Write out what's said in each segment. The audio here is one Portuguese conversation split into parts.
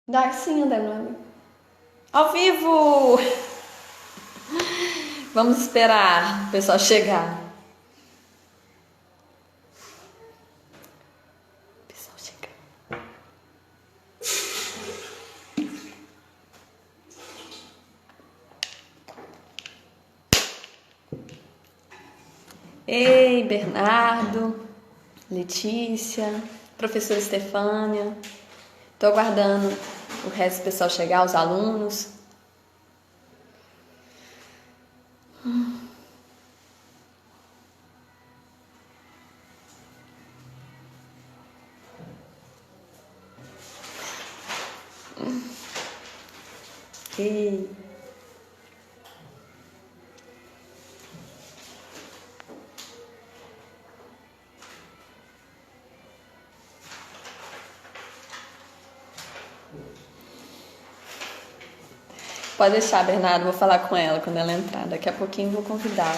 Dá sim, André, meu amigo. Ao vivo! Vamos esperar o pessoal chegar. O pessoal chegar. Ei, Bernardo, Letícia, professora Estefânia. Tô aguardando o resto do pessoal chegar, os alunos. Ei. Pode deixar, Bernardo, vou falar com ela quando ela entrar. Daqui a pouquinho vou convidá-la.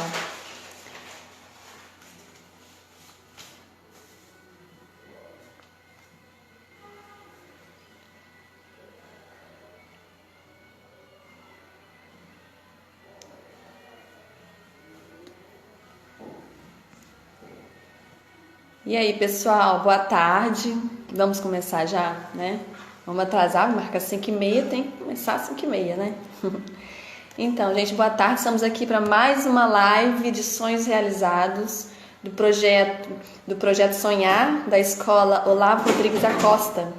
E aí, pessoal, boa tarde. Vamos começar já, né? Vamos atrasar, marca 5h30, tem que começar às 5h30, né? Então, gente, boa tarde. Estamos aqui para mais uma live de sonhos realizados do projeto Sonhar da Escola Olavo Rodrigues da Costa.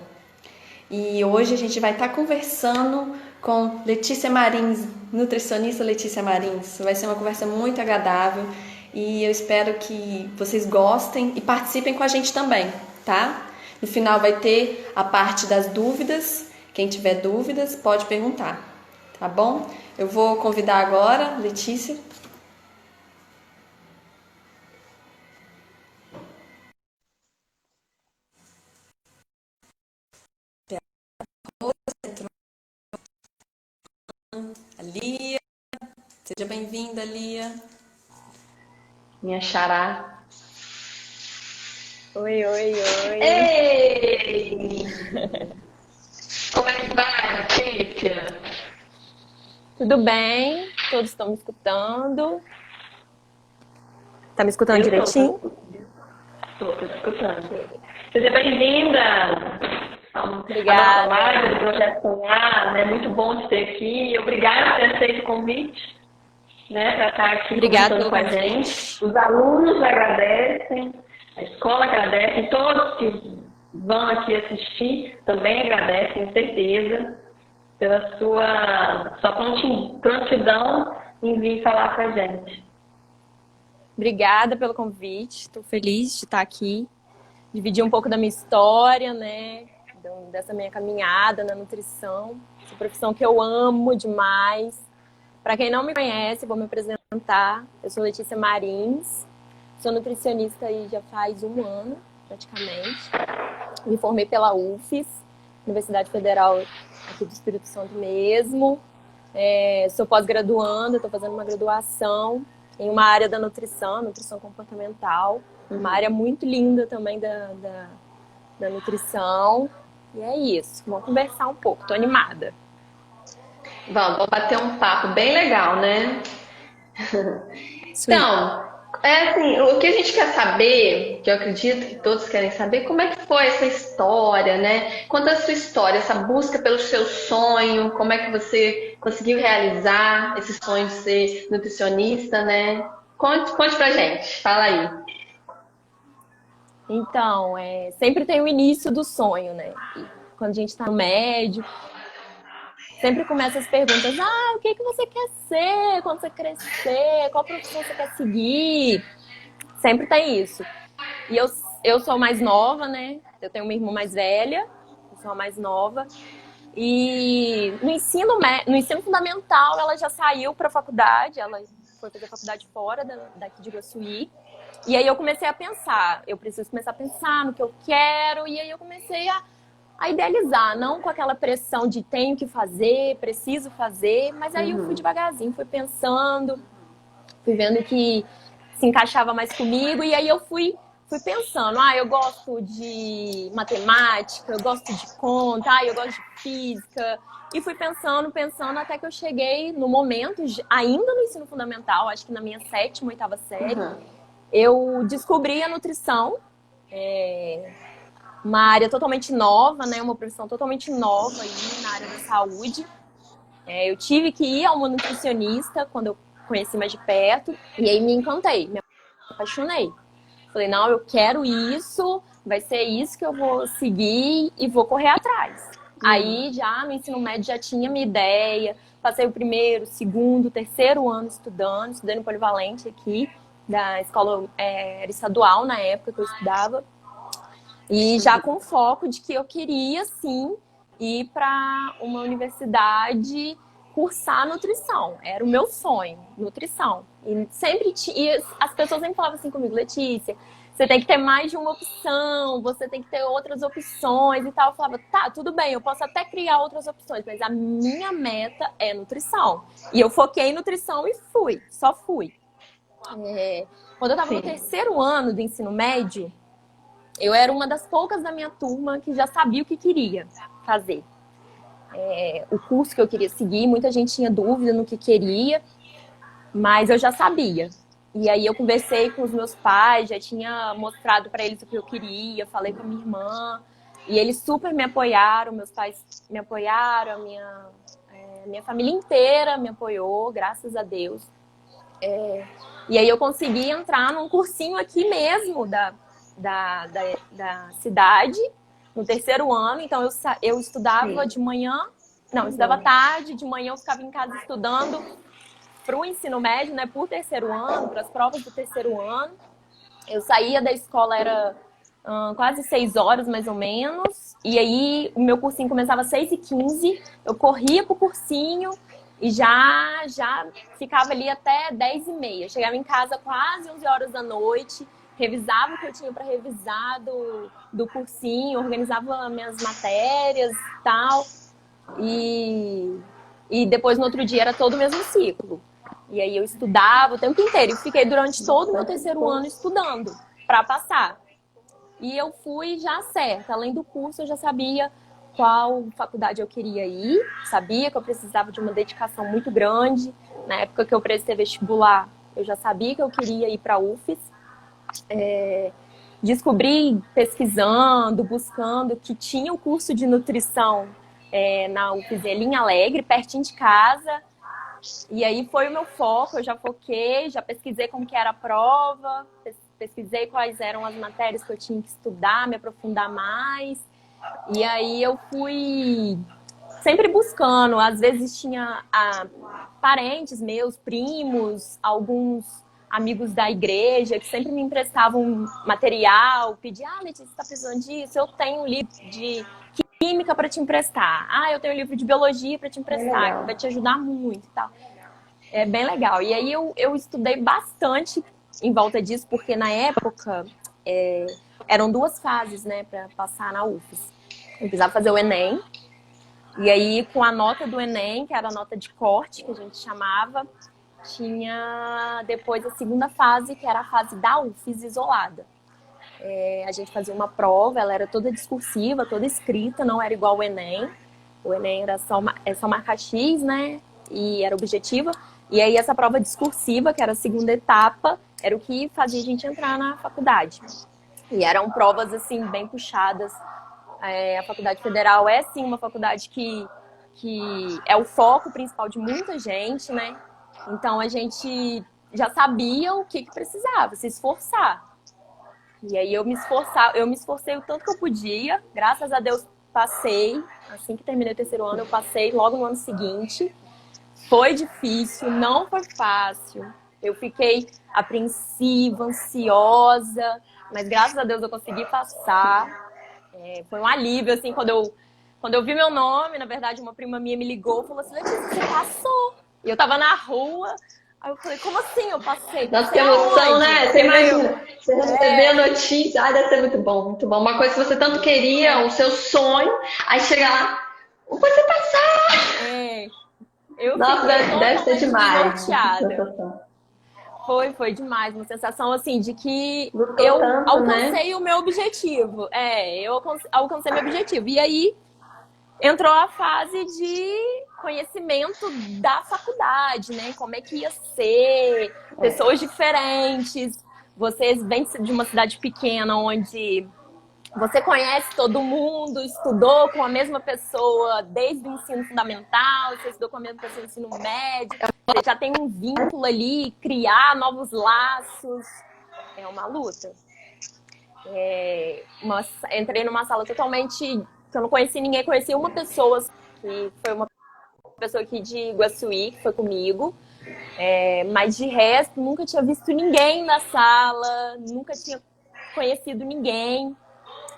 E hoje a gente vai estar conversando com Letícia Marins, nutricionista Letícia Marins. Vai ser uma conversa muito agradável e eu espero que vocês gostem e participem com a gente também, tá? No final vai ter a parte das dúvidas. Quem tiver dúvidas pode perguntar, tá bom? Eu vou convidar agora Letícia. A Lia. Seja bem-vinda, Lia. Minha xará. Oi, oi, oi. Ei! Como é que vai, Letícia? Tudo bem? Todos estão me escutando? Tá me escutando Eu direitinho? tô te escutando. Seja bem-vinda à nossa Obrigada. live do Projeto Sonhar, né? Muito bom te ter aqui. Obrigada por ter aceito o convite, né, para estar aqui Obrigada conversando pelo com a convite. gente. Os alunos agradecem, a escola agradece, todos que vão aqui assistir também agradecem, com certeza, pela sua prontidão em vir falar com a gente. Obrigada pelo convite. Estou feliz de estar aqui, dividir um pouco da minha história, né? Dessa minha caminhada na nutrição. Essa profissão que eu amo demais. Para quem não me conhece, vou me apresentar. Eu sou Letícia Marins, sou nutricionista aí já faz 1 ano, praticamente. Me formei pela UFES, Universidade Federal aqui do Espírito Santo mesmo. Sou pós-graduanda, estou fazendo uma graduação em uma área da nutrição comportamental. Uma área muito linda também da nutrição. E é isso, vamos conversar um pouco, estou animada. Vamos bater um papo bem legal, né? Sweet. Então, assim, o que a gente quer saber, que eu acredito que todos querem saber, como é que foi essa história, né? Conta a sua história, essa busca pelo seu sonho, como é que você conseguiu realizar esse sonho de ser nutricionista, né? Conte pra gente, fala aí. Então, sempre tem o início do sonho, né? E quando a gente está no médio, sempre começa as perguntas: o que você quer ser quando você crescer? Qual profissão você quer seguir? Sempre tem isso. E eu sou mais nova, né? Eu tenho uma irmã mais velha, eu sou a mais nova. E no ensino fundamental, ela já saiu para a faculdade, ela foi fazer faculdade fora daqui de Iguaçuí. E aí eu comecei a pensar, eu preciso começar a pensar no que eu quero, e aí eu comecei a idealizar, não com aquela pressão de tenho que fazer, preciso fazer, mas aí eu fui devagarzinho, fui pensando, fui vendo que se encaixava mais comigo, e aí eu fui fui pensando, eu gosto de matemática, eu gosto de conta, eu gosto de física. E fui pensando até que eu cheguei no momento, ainda no ensino fundamental, acho que na minha 7ª, 8ª série, eu descobri a nutrição, uma área totalmente nova, né? Uma profissão totalmente nova aí na área da saúde. Eu tive que ir a uma nutricionista quando eu conheci mais de perto, e aí me encantei, me apaixonei. Falei, não, eu quero isso, vai ser isso que eu vou seguir e vou correr atrás. Aí já no ensino médio já tinha minha ideia, passei o 1º, 2º, 3º ano estudei no Polivalente aqui, da escola era estadual na época que eu estudava, e já com foco de que eu queria sim ir para uma universidade cursar nutrição. Era o meu sonho, nutrição. E as pessoas sempre falavam assim comigo, Letícia, você tem que ter mais de uma opção, você tem que ter outras opções e tal. Eu falava, tá, tudo bem, eu posso até criar outras opções, mas a minha meta é nutrição. E eu foquei em nutrição e só fui. Quando eu estava no 3º ano do ensino médio, eu era uma das poucas da minha turma que já sabia o que queria fazer. O curso que eu queria seguir, muita gente tinha dúvida no que queria, mas eu já sabia. E aí eu conversei com os meus pais, já tinha mostrado para eles o que eu queria, falei com a minha irmã, e eles super me apoiaram, meus pais me apoiaram, a minha família inteira me apoiou, graças a Deus. E aí eu consegui entrar num cursinho aqui mesmo da cidade, no 3º ano, então eu estudava de manhã, eu estudava tarde, de manhã eu ficava em casa estudando para o ensino médio, né, por 3º ano, para as provas do 3º ano. Eu saía da escola, era quase 6 horas, mais ou menos, e aí o meu cursinho começava às 6h15, eu corria pro cursinho e já ficava ali até 10h30. Chegava em casa quase 11 horas da noite, revisava o que eu tinha para revisar do cursinho, organizava minhas matérias e tal. E depois, no outro dia, era todo o mesmo ciclo. E aí eu estudava o tempo inteiro. E fiquei durante todo o meu 3º ano estudando para passar. E eu fui já certa. Além do curso, eu já sabia qual faculdade eu queria ir. Sabia que eu precisava de uma dedicação muito grande. Na época que eu prestei vestibular, eu já sabia que eu queria ir para a UFES. Descobri, pesquisando, buscando, que tinha o curso de nutrição na UFES em Linha Alegre, pertinho de casa. E aí foi o meu foco, eu já foquei, já pesquisei como que era a prova, pesquisei quais eram as matérias que eu tinha que estudar, me aprofundar mais. E aí eu fui sempre buscando, às vezes tinha parentes meus, primos, alguns amigos da igreja que sempre me emprestavam material, pediam, Letícia, você está precisando disso? Eu tenho um livro de química para te emprestar. Eu tenho um livro de biologia para te emprestar, que vai te ajudar muito e tal. É bem legal. E aí eu estudei bastante em volta disso, porque na época eram 2 fases, né, para passar na UFES. Eu precisava fazer o Enem, e aí com a nota do Enem, que era a nota de corte, que a gente chamava, tinha depois a 2ª fase, que era a fase da UFES isolada. A gente fazia uma prova, ela era toda discursiva, toda escrita, não era igual ao Enem. O Enem era só marcar X, né? E era objetiva. E aí essa prova discursiva, que era a 2ª etapa, era o que fazia a gente entrar na faculdade. E eram provas, assim, bem puxadas. A Faculdade Federal é, sim, uma faculdade que é o foco principal de muita gente, né? Então a gente já sabia o que precisava, se esforçar. E aí eu me esforcei o tanto que eu podia. Graças a Deus passei. Assim que terminei o 3º ano, eu passei logo no ano seguinte. Foi difícil, não foi fácil. Eu fiquei apreensiva, ansiosa, mas graças a Deus eu consegui passar. Foi um alívio, assim, quando eu vi meu nome, na verdade, uma prima minha me ligou e falou assim, Letícia, você passou. E eu tava na rua. Aí eu falei, como assim eu passei? Nossa, que emoção, né? Você imagina, você receber a notícia, deve ser muito bom, muito bom. Uma coisa que você tanto queria, o seu sonho, aí chega lá, você passar! Eu Nossa, deve ser demais. Foi demais. Uma sensação, assim, de que Lutou eu tanto, né? alcancei o meu objetivo. Eu alcancei meu objetivo. E aí, entrou a fase de conhecimento da faculdade, né? Como é que ia ser, pessoas diferentes. Vocês vêm de uma cidade pequena onde você conhece todo mundo, estudou com a mesma pessoa desde o ensino fundamental, você estudou com a mesma pessoa no ensino médio, você já tem um vínculo ali, criar novos laços. É uma luta. Entrei numa sala totalmente que eu não conheci ninguém, conheci uma pessoa, que foi uma pessoa aqui de Iguaçuí, que foi comigo, mas de resto nunca tinha visto ninguém na sala, nunca tinha conhecido ninguém,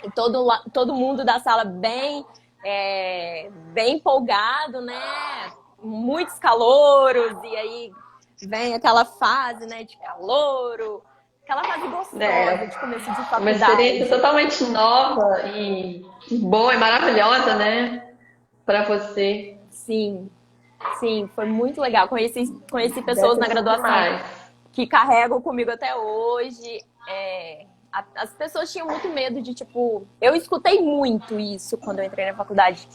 e todo mundo da sala bem empolgado, né? Muitos calouros, e aí vem aquela fase, né, de calouro, aquela fase gostosa de começo de faculdade. Uma experiência totalmente nova e boa e maravilhosa, né? Para você. Sim, foi muito legal. Conheci pessoas na graduação Demais. que carregam comigo até hoje. As pessoas tinham muito medo de, tipo... Eu escutei muito isso quando eu entrei na faculdade,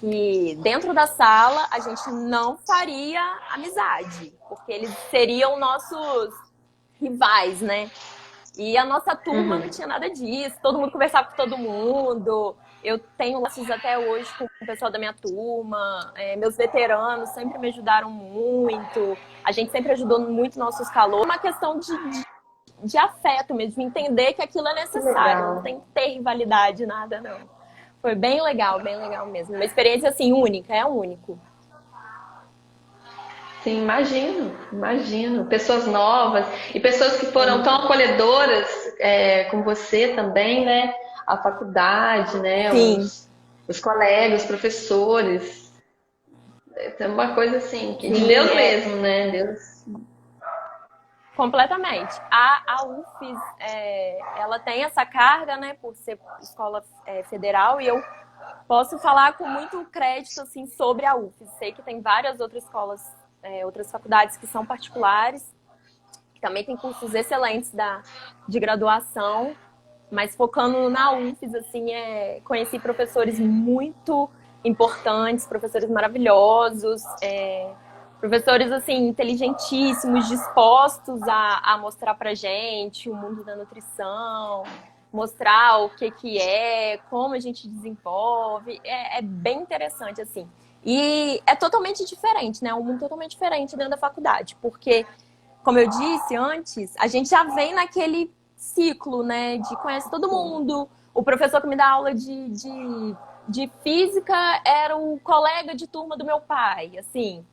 que dentro da sala a gente não faria amizade, porque eles seriam nossos rivais, né? E a nossa turma não tinha nada disso, todo mundo conversava com todo mundo. Eu tenho laços até hoje com o pessoal da minha turma, meus veteranos sempre me ajudaram muito, a gente sempre ajudou muito nossos calouros. É uma questão de afeto mesmo, de entender que aquilo é necessário, não tem que ter rivalidade, nada não. Foi bem legal mesmo. Uma experiência assim, única, é único. Sim, imagino. Pessoas novas e pessoas que foram tão acolhedoras com você também, né? A faculdade, né? Sim. Os colegas, os professores. É uma coisa assim, que de Sim, Deus mesmo, né? Deus. Completamente. A UFES, ela tem essa carga, né, por ser escola federal, e eu posso falar com muito crédito assim, sobre a UFES. Sei que tem várias outras escolas, outras faculdades que são particulares, que também tem cursos excelentes de graduação, mas focando na UFES, assim, conheci professores muito importantes, professores maravilhosos, professores, assim, inteligentíssimos, dispostos a mostrar pra gente o mundo da nutrição, mostrar o que como a gente desenvolve. É bem interessante, assim. E é totalmente diferente, né? Um mundo totalmente diferente dentro da faculdade, porque, como eu disse antes, a gente já vem naquele ciclo, né? De conhece todo mundo. O professor que me dá aula de física era o colega de turma do meu pai, assim.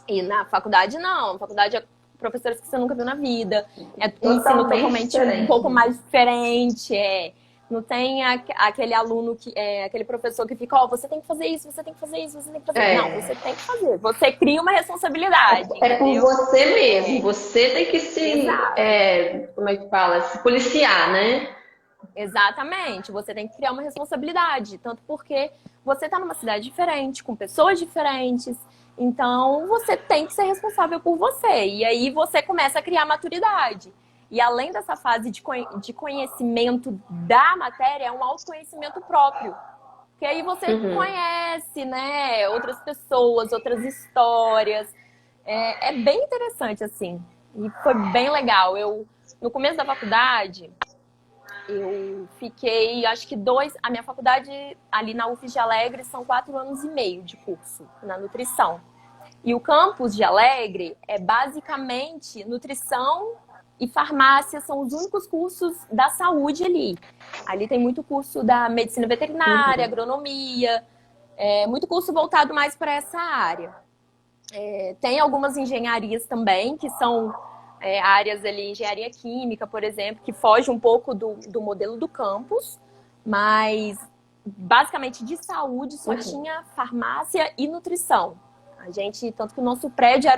E na faculdade, não. Na faculdade é professores que você nunca viu na vida. Um ensino totalmente diferente. Um pouco mais diferente. Não tem aquele aluno, aquele professor que fica, você tem que fazer isso, você tem que fazer isso, você tem que fazer. Não, você tem que fazer. Você cria uma responsabilidade. É por entendeu? você mesmo. Você tem que Exato. como é que fala? Se policiar, né? Exatamente, você tem que criar uma responsabilidade, tanto porque você está numa cidade diferente, com pessoas diferentes, então você tem que ser responsável por você, e aí você começa a criar maturidade. E além dessa fase de conhecimento da matéria, é um autoconhecimento próprio, que aí você conhece, né, outras pessoas, outras histórias, é bem interessante, assim, e foi bem legal. No começo da faculdade... Eu fiquei, acho que a minha faculdade ali na UFES de Alegre são 4 anos e meio de curso na nutrição. E o campus de Alegre é basicamente nutrição e farmácia, são os únicos cursos da saúde ali. Ali tem muito curso da medicina veterinária, agronomia, muito curso voltado mais para essa área. Tem algumas engenharias também, que são... áreas ali, engenharia química, por exemplo, que foge um pouco do modelo do campus, mas basicamente de saúde só tinha farmácia e nutrição. A gente, tanto que o nosso prédio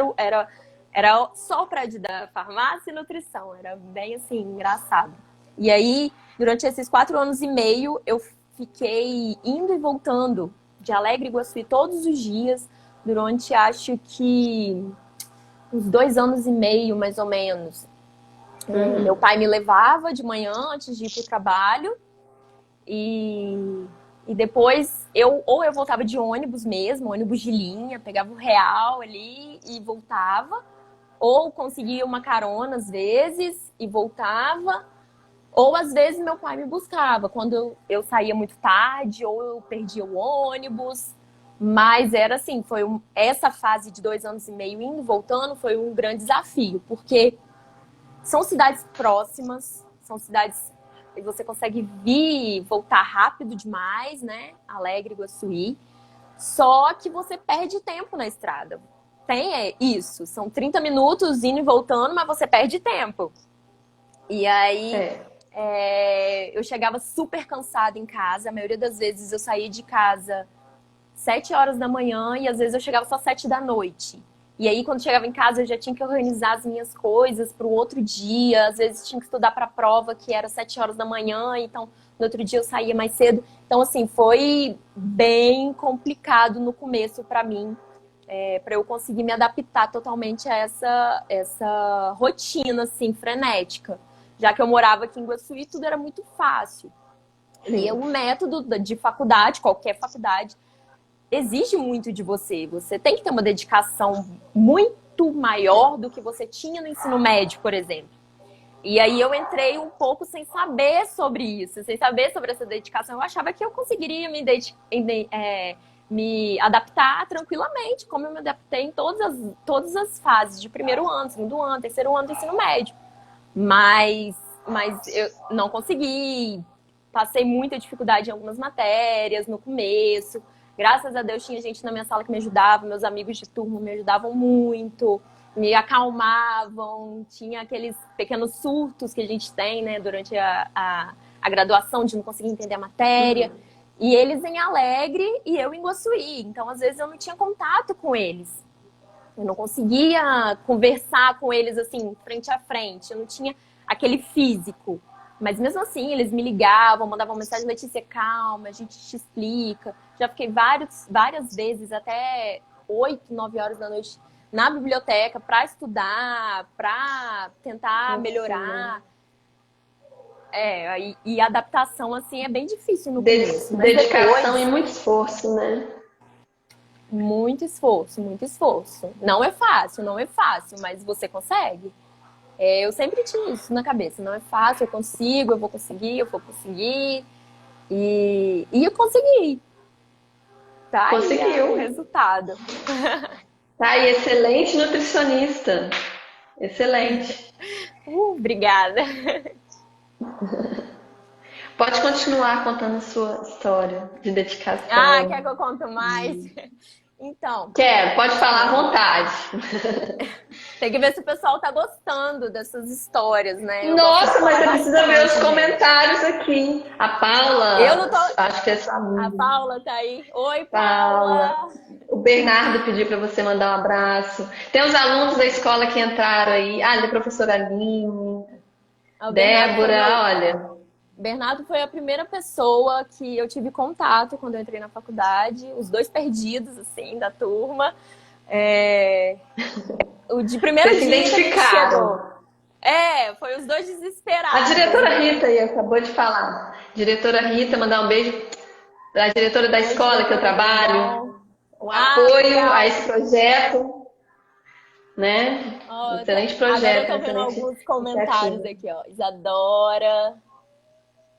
era só o prédio da farmácia e nutrição, era bem assim, engraçado. E aí, durante esses 4 anos e meio, eu fiquei indo e voltando de Alegre e Iguaçuí todos os dias, durante acho que uns 2 anos e meio, mais ou menos. Meu pai me levava de manhã antes de ir pro trabalho. E depois eu voltava de ônibus mesmo, ônibus de linha, pegava o real ali e voltava. Ou conseguia uma carona às vezes e voltava. Ou às vezes meu pai me buscava quando eu saía muito tarde ou eu perdia o ônibus. Mas era assim, essa fase de 2 anos e meio indo e voltando foi um grande desafio, porque são cidades próximas, são cidades que você consegue vir e voltar rápido demais, né? Alegre, Iguaçuí. Só que você perde tempo na estrada. Tem isso, são 30 minutos indo e voltando, mas você perde tempo. E aí eu chegava super cansada em casa. A maioria das vezes eu saía de casa 7 horas da manhã e às vezes eu chegava só 7 da noite. E aí, quando chegava em casa, eu já tinha que organizar as minhas coisas para o outro dia. Às vezes, tinha que estudar para a prova, que era 7 horas da manhã. Então, no outro dia, eu saía mais cedo. Então, assim, foi bem complicado no começo para mim. Para eu conseguir me adaptar totalmente a essa rotina, assim, frenética. Já que eu morava aqui em Iguaçuí, tudo era muito fácil. E o método de faculdade, qualquer faculdade, exige muito de você. Você tem que ter uma dedicação muito maior do que você tinha no ensino médio, por exemplo. E aí eu entrei um pouco sem saber sobre isso, sem saber sobre essa dedicação. Eu achava que eu conseguiria me adaptar tranquilamente, como eu me adaptei em todas as fases de primeiro ano, segundo ano, terceiro ano do ensino médio. Mas eu não consegui. Passei muita dificuldade em algumas matérias no começo. Graças a Deus tinha gente na minha sala que me ajudava, meus amigos de turma me ajudavam muito, me acalmavam, tinha aqueles pequenos surtos que a gente tem, né, durante a graduação, de não conseguir entender a matéria. E eles em Alegre e eu em Iguaçuí. Então, às vezes, eu não tinha contato com eles. Eu não conseguia conversar com eles, assim, frente a frente. Eu não tinha aquele físico. Mas mesmo assim, eles me ligavam, mandavam mensagem: Letícia, calma, a gente te explica. Já fiquei várias vezes, até 8, 9 horas da noite, na biblioteca para estudar, para tentar melhorar. E a adaptação, assim, é bem difícil no começo. Dedicação e muito esforço, né? Muito esforço, muito esforço. Não é fácil, mas você consegue. Eu sempre tinha isso na cabeça. Não é fácil, eu vou conseguir. E eu consegui. Tá? Conseguiu. O resultado. Tá, e excelente nutricionista. Excelente. Obrigada. Pode continuar contando a sua história de dedicação. Quer que eu conte mais? Então. Quero, pode falar à vontade. Tem que ver se o pessoal tá gostando dessas histórias, né? Nossa, mas você precisa ver os comentários aqui. A Paula, eu não tô... acho que é sua amiga. A Paula tá aí. Oi, Paula. O Bernardo pediu para você mandar um abraço. Tem os alunos da escola que entraram aí. Da professora Aline. Débora, olha. Bernardo foi a primeira pessoa que eu tive contato quando eu entrei na faculdade. Os 2 perdidos, assim, da turma. O de primeiro Vocês dia se identificaram. Foi os 2 desesperados. A diretora Rita aí acabou de falar. Diretora Rita, mandar um beijo para a diretora da escola que eu trabalho. Um apoio legal. a esse projeto. Né? Excelente projeto. Agora eu tô vendo alguns comentários aqui, ó. Isadora,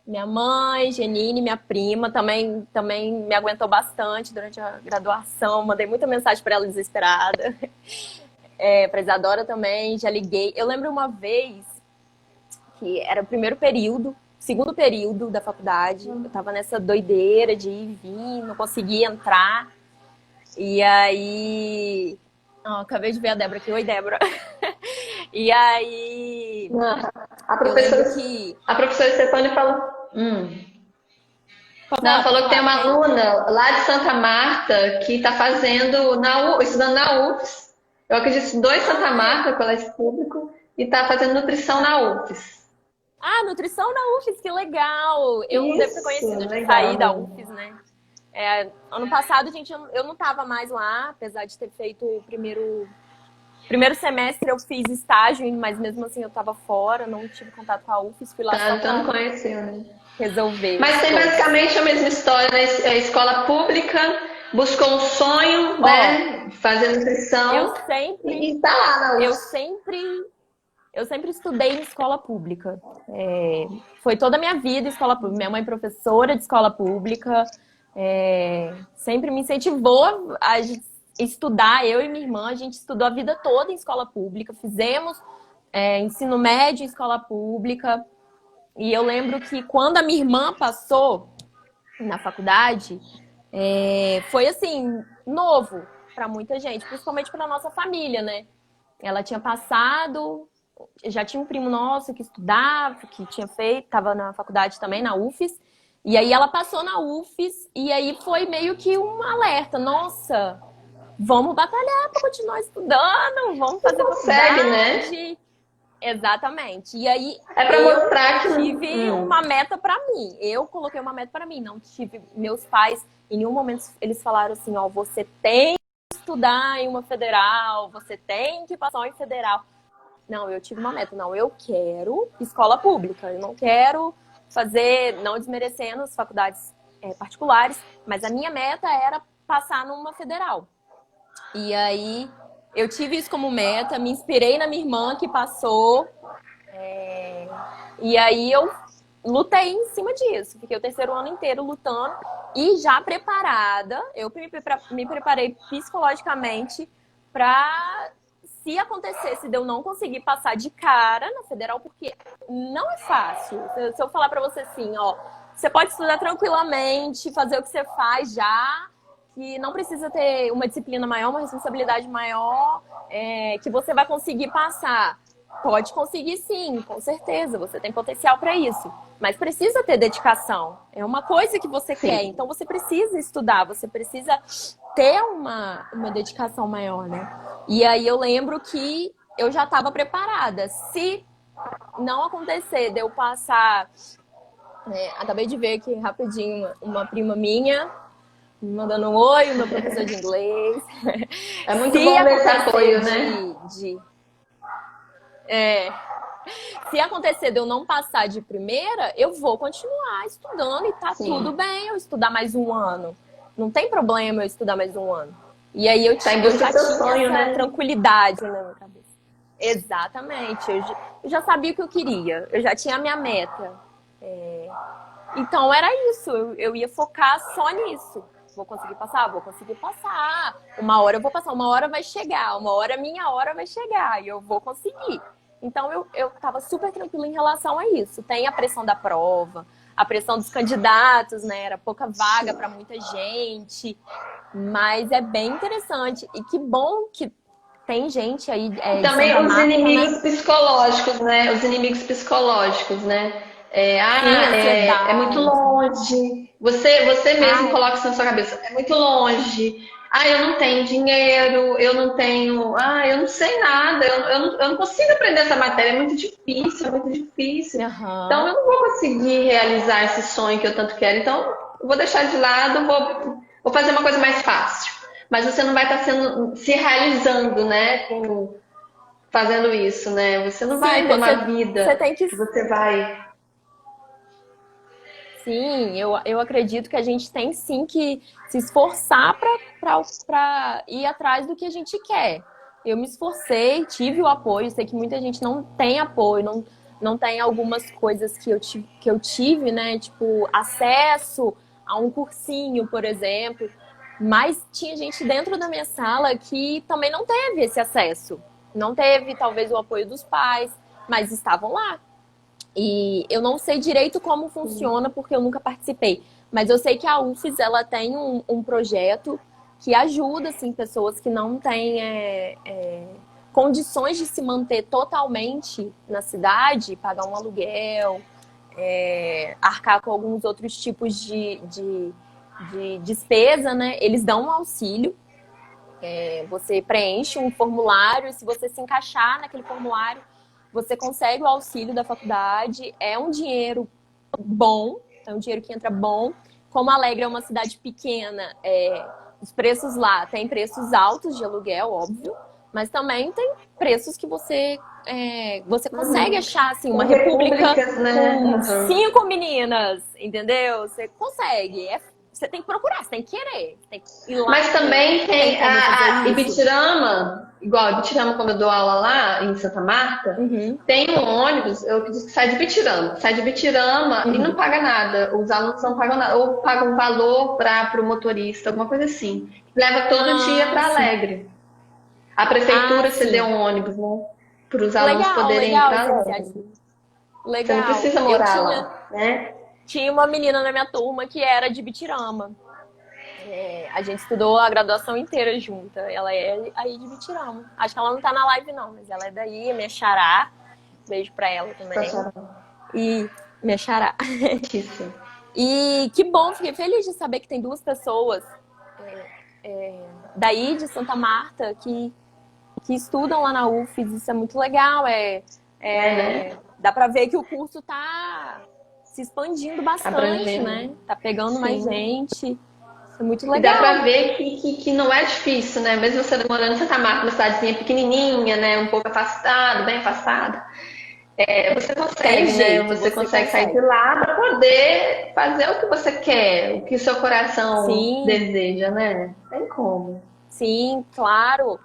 minha mãe, Genine, minha prima, também me aguentou bastante durante a graduação. Mandei muita mensagem para ela desesperada. Para Isadora também, já liguei. Eu lembro uma vez que era o segundo período da faculdade. Eu tava nessa doideira de ir e vir, não conseguia entrar. E aí... acabei de ver a Débora aqui. Oi, Débora. E aí... A professora Stefânia falou... falou que tem uma aluna lá de Santa Marta que está estudando na UFES. Eu acredito 2 Santa Marta, colégio público, e está fazendo nutrição na UFES. Nutrição na UFES, que legal! Eu não devo ter conhecido, de sair da UFES, né? Ano passado, gente, eu não estava mais lá, apesar de ter feito o primeiro Primeiro semestre eu fiz estágio, mas mesmo assim eu estava fora, não tive contato com a UFES, fui lá só Então não para conheceu, né? resolver Mas as tem coisas. basicamente a mesma história, né? A escola pública buscou um sonho, Ó, né? Fazer eu nutrição sempre, e tá lá na eu UFS. sempre, eu sempre estudei em escola pública. Foi toda a minha vida em escola pública. Minha mãe é professora de escola pública, sempre me incentivou a estudar. Eu e minha irmã, a gente estudou a vida toda em escola pública, fizemos ensino médio em escola pública. E eu lembro que quando a minha irmã passou na faculdade, foi assim, novo para muita gente, principalmente para nossa família, né? Ela tinha passado, já tinha um primo nosso que estudava, que tinha feito, estava na faculdade também, na UFES, e aí ela passou na UFES, e aí foi meio que um alerta, nossa, vamos batalhar para continuar estudando, vamos fazer Consegue, né? faculdade. Exatamente. E aí É pra eu mostrar que tive uma meta para mim. Eu coloquei uma meta para mim. Não tive meus pais em nenhum momento eles falaram assim, ó, você tem que estudar em uma federal, você tem que passar em federal. Não, eu tive uma meta. Não, eu quero escola pública. Eu não quero fazer, não desmerecendo as faculdades particulares, mas a minha meta era passar numa federal. E aí eu tive isso como meta, me inspirei na minha irmã que passou, e aí eu lutei em cima disso. Fiquei o terceiro ano inteiro lutando e já preparada. Eu me preparei psicologicamente para, se acontecesse de eu não conseguir passar de cara na federal, porque não é fácil. Se eu falar para você assim, ó, você pode estudar tranquilamente, fazer o que você faz já, que não precisa ter uma disciplina maior, uma responsabilidade maior, que você vai conseguir passar. Pode conseguir sim, com certeza, você tem potencial para isso. Mas precisa ter dedicação. É uma coisa que você quer, então você precisa estudar, você precisa ter uma dedicação maior, né? E aí eu lembro que eu já estava preparada. Se não acontecer de eu passar... acabei de ver aqui rapidinho uma prima minha me mandando um oi, o meu professor de inglês. é muito bom ver esse apoio, né? Se acontecer de eu não passar de primeira, eu vou continuar estudando e tá tudo bem eu estudar mais um ano. Não tem problema eu estudar mais um ano. E aí eu já tinha essa tranquilidade na minha cabeça. Exatamente. Eu já sabia o que eu queria. Eu já tinha a minha meta. Então era isso. Eu ia focar só nisso. Vou conseguir passar? Vou conseguir passar. Uma hora eu vou passar, uma hora vai chegar. Uma hora minha hora vai chegar e eu vou conseguir. Então eu estava super tranquila em relação a isso. Tem a pressão da prova, a pressão dos candidatos, né? Era pouca vaga para muita gente. Mas é bem interessante. E que bom que tem gente aí. Também os inimigos psicológicos, né? Os inimigos psicológicos, né? É muito longe. Você mesmo coloca isso na sua cabeça. É muito longe. Eu não tenho dinheiro, eu não tenho. Eu não sei nada, eu não consigo aprender essa matéria, é muito difícil, é muito difícil. Então eu não vou conseguir realizar esse sonho que eu tanto quero. Então, eu vou deixar de lado, vou fazer uma coisa mais fácil. Mas você não vai estar se realizando, né? Fazendo isso, né? Você não vai ter uma vida que você vai. Sim, eu acredito que a gente tem sim que se esforçar para ir atrás do que a gente quer. Eu me esforcei, tive o apoio, sei que muita gente não tem apoio, não tem algumas coisas que eu tive, né? Tipo, acesso a um cursinho, por exemplo. Mas tinha gente dentro da minha sala que também não teve esse acesso. Não teve, talvez, o apoio dos pais, mas estavam lá. E eu não sei direito como funciona, porque eu nunca participei. Mas eu sei que a UFES, ela tem um projeto que ajuda, assim, pessoas que não têm condições de se manter totalmente na cidade, pagar um aluguel, arcar com alguns outros tipos de despesa, né? Eles dão um auxílio. Você preenche um formulário e se você se encaixar naquele formulário, você consegue o auxílio da faculdade. É um dinheiro bom, é um dinheiro que entra bom. Como Alegre é uma cidade pequena, os preços lá tem preços altos de aluguel, óbvio, mas também tem preços que você consegue Uhum. achar, assim, uma Tem república repúblicas, né? com Uhum. 5 meninas, entendeu? Você consegue. Você tem que procurar, você tem que querer. Você tem que ir lá Mas ver. também Tem tem como fazer a isso? Ibitirama, igual Ibitirama, quando eu dou aula lá em Santa Marta, Uhum, tem um ônibus, eu que sai de Ibitirama, e não uhum. paga nada, os alunos não pagam nada, ou pagam um valor para o motorista, alguma coisa assim. Leva todo dia Ah, para sim. Alegre. A Ah, prefeitura cedeu sim. um ônibus, né, para os alunos Legal, poderem ir legal para essa Alegre. iniciativa. Você não Legal. precisa Eu morar tinha, lá, né? tinha uma menina na minha turma que era de Bitirama. A gente estudou a graduação inteira junta. Ela é aí de Bitirama. Acho que ela não tá na live, não, mas ela é daí, minha xará. Beijo pra ela Sua também. senhora. E minha xará. Isso. E que bom, fiquei feliz de saber que tem duas pessoas daí de Santa Marta que estudam lá na UFES. Isso é muito legal. É, né? Dá pra ver que o curso tá se expandindo bastante, Abrangendo. né? Tá pegando mais Sim. gente. Isso é muito E dá legal. pra ver que não é difícil, né? Mesmo você morando em Santa Marta, uma cidadezinha pequenininha, né? Um pouco afastada, bem afastada. Você Tem consegue, né? jeito, Você você consegue sair de consegue. lá para poder fazer o que você quer, o que o seu coração Sim, deseja, né? Tem como. sim, claro.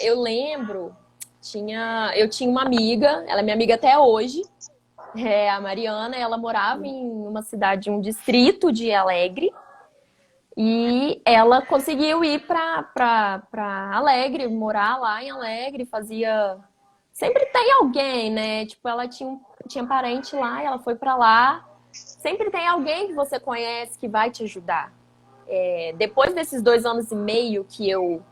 Eu lembro, eu tinha uma amiga, ela é minha amiga até hoje, a Mariana, ela morava em uma cidade, um distrito de Alegre, e ela conseguiu ir para Alegre, morar lá em Alegre, fazia. Sempre tem alguém, né? Tipo, ela tinha parente lá e ela foi para lá. Sempre tem alguém que você conhece que vai te ajudar. Depois desses 2 anos e meio que eu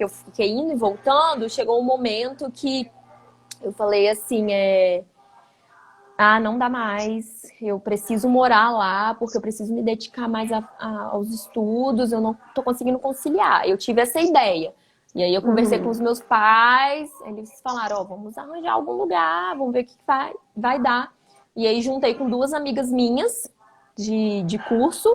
fiquei indo e voltando, chegou um momento que eu falei assim, não dá mais, eu preciso morar lá, porque eu preciso me dedicar mais aos estudos, eu não tô conseguindo conciliar. Eu tive essa ideia. E aí eu conversei com os Uhum. meus pais, eles falaram, vamos arranjar algum lugar, vamos ver o que vai dar. E aí juntei com 2 amigas minhas de curso,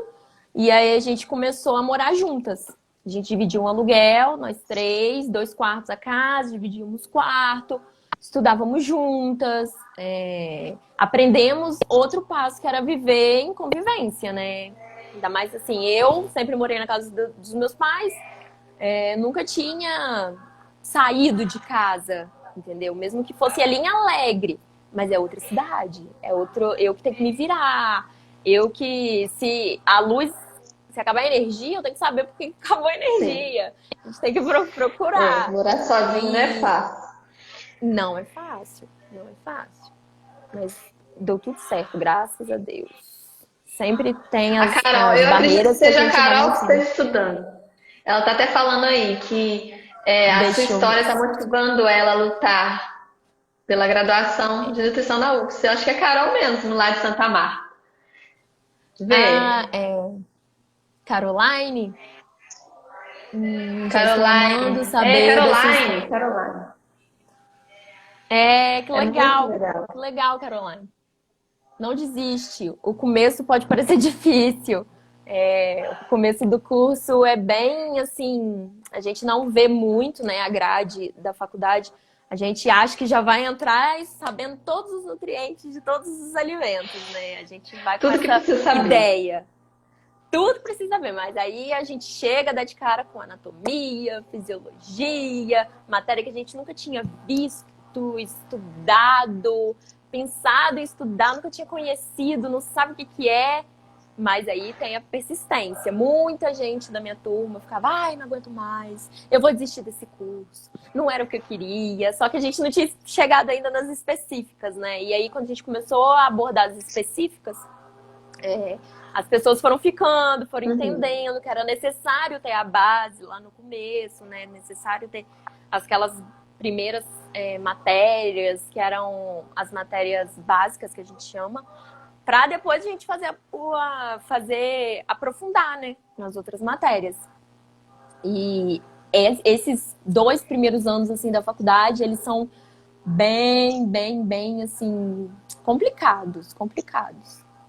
e aí a gente começou a morar juntas. A gente dividiu um aluguel, nós três, 2 quartos a casa, dividíamos quarto, estudávamos juntas, aprendemos outro passo que era viver em convivência, né? Ainda mais assim, eu sempre morei na casa dos meus pais, nunca tinha saído de casa, entendeu? Mesmo que fosse ali em Alegre, mas é outra cidade, eu que tenho que me virar, se acabar a energia, eu tenho que saber por que acabou a Sim. energia. A gente tem que procurar. Morar sozinho não é E fácil. não é fácil, não é fácil. Mas deu tudo certo, graças a Deus. Sempre tem A Carol, as eu acredito que barreiras que a seja a gente vai Carol que vencendo. esteja estudando. Ela tá até falando aí que a sua Deixa eu. história está motivando ela a lutar pela graduação de nutrição da UFS. Eu acho que é Carol mesmo, lá de Santa Marta. Ah, Vê, Caroline? Já estou amando Caroline. saber da sua Caroline. história. Caroline. Que É muito legal. legal. Que legal, Caroline. Não desiste. O começo pode parecer difícil. O começo do curso é bem assim, a gente não vê muito, né, a grade da faculdade. A gente acha que já vai entrar sabendo todos os nutrientes de todos os alimentos, né? A gente vai com Tudo que essa precisa saber. ideia. Tudo precisa ver, mas aí a gente chega a dar de cara com anatomia, fisiologia, matéria que a gente nunca tinha visto, estudado, pensado em estudar, nunca tinha conhecido, não sabe o que é. Mas aí tem a persistência. Muita gente da minha turma ficava, não aguento mais, eu vou desistir desse curso. Não era o que eu queria, só que a gente não tinha chegado ainda nas específicas, né? E aí, quando a gente começou a abordar as específicas, as pessoas foram ficando, foram Uhum. entendendo que era necessário ter a base lá no começo, né? Necessário ter aquelas primeiras matérias, que eram as matérias básicas que a gente chama, para depois a gente fazer aprofundar, né, nas outras matérias. E esses 2 primeiros anos assim da faculdade, eles são bem assim complicados.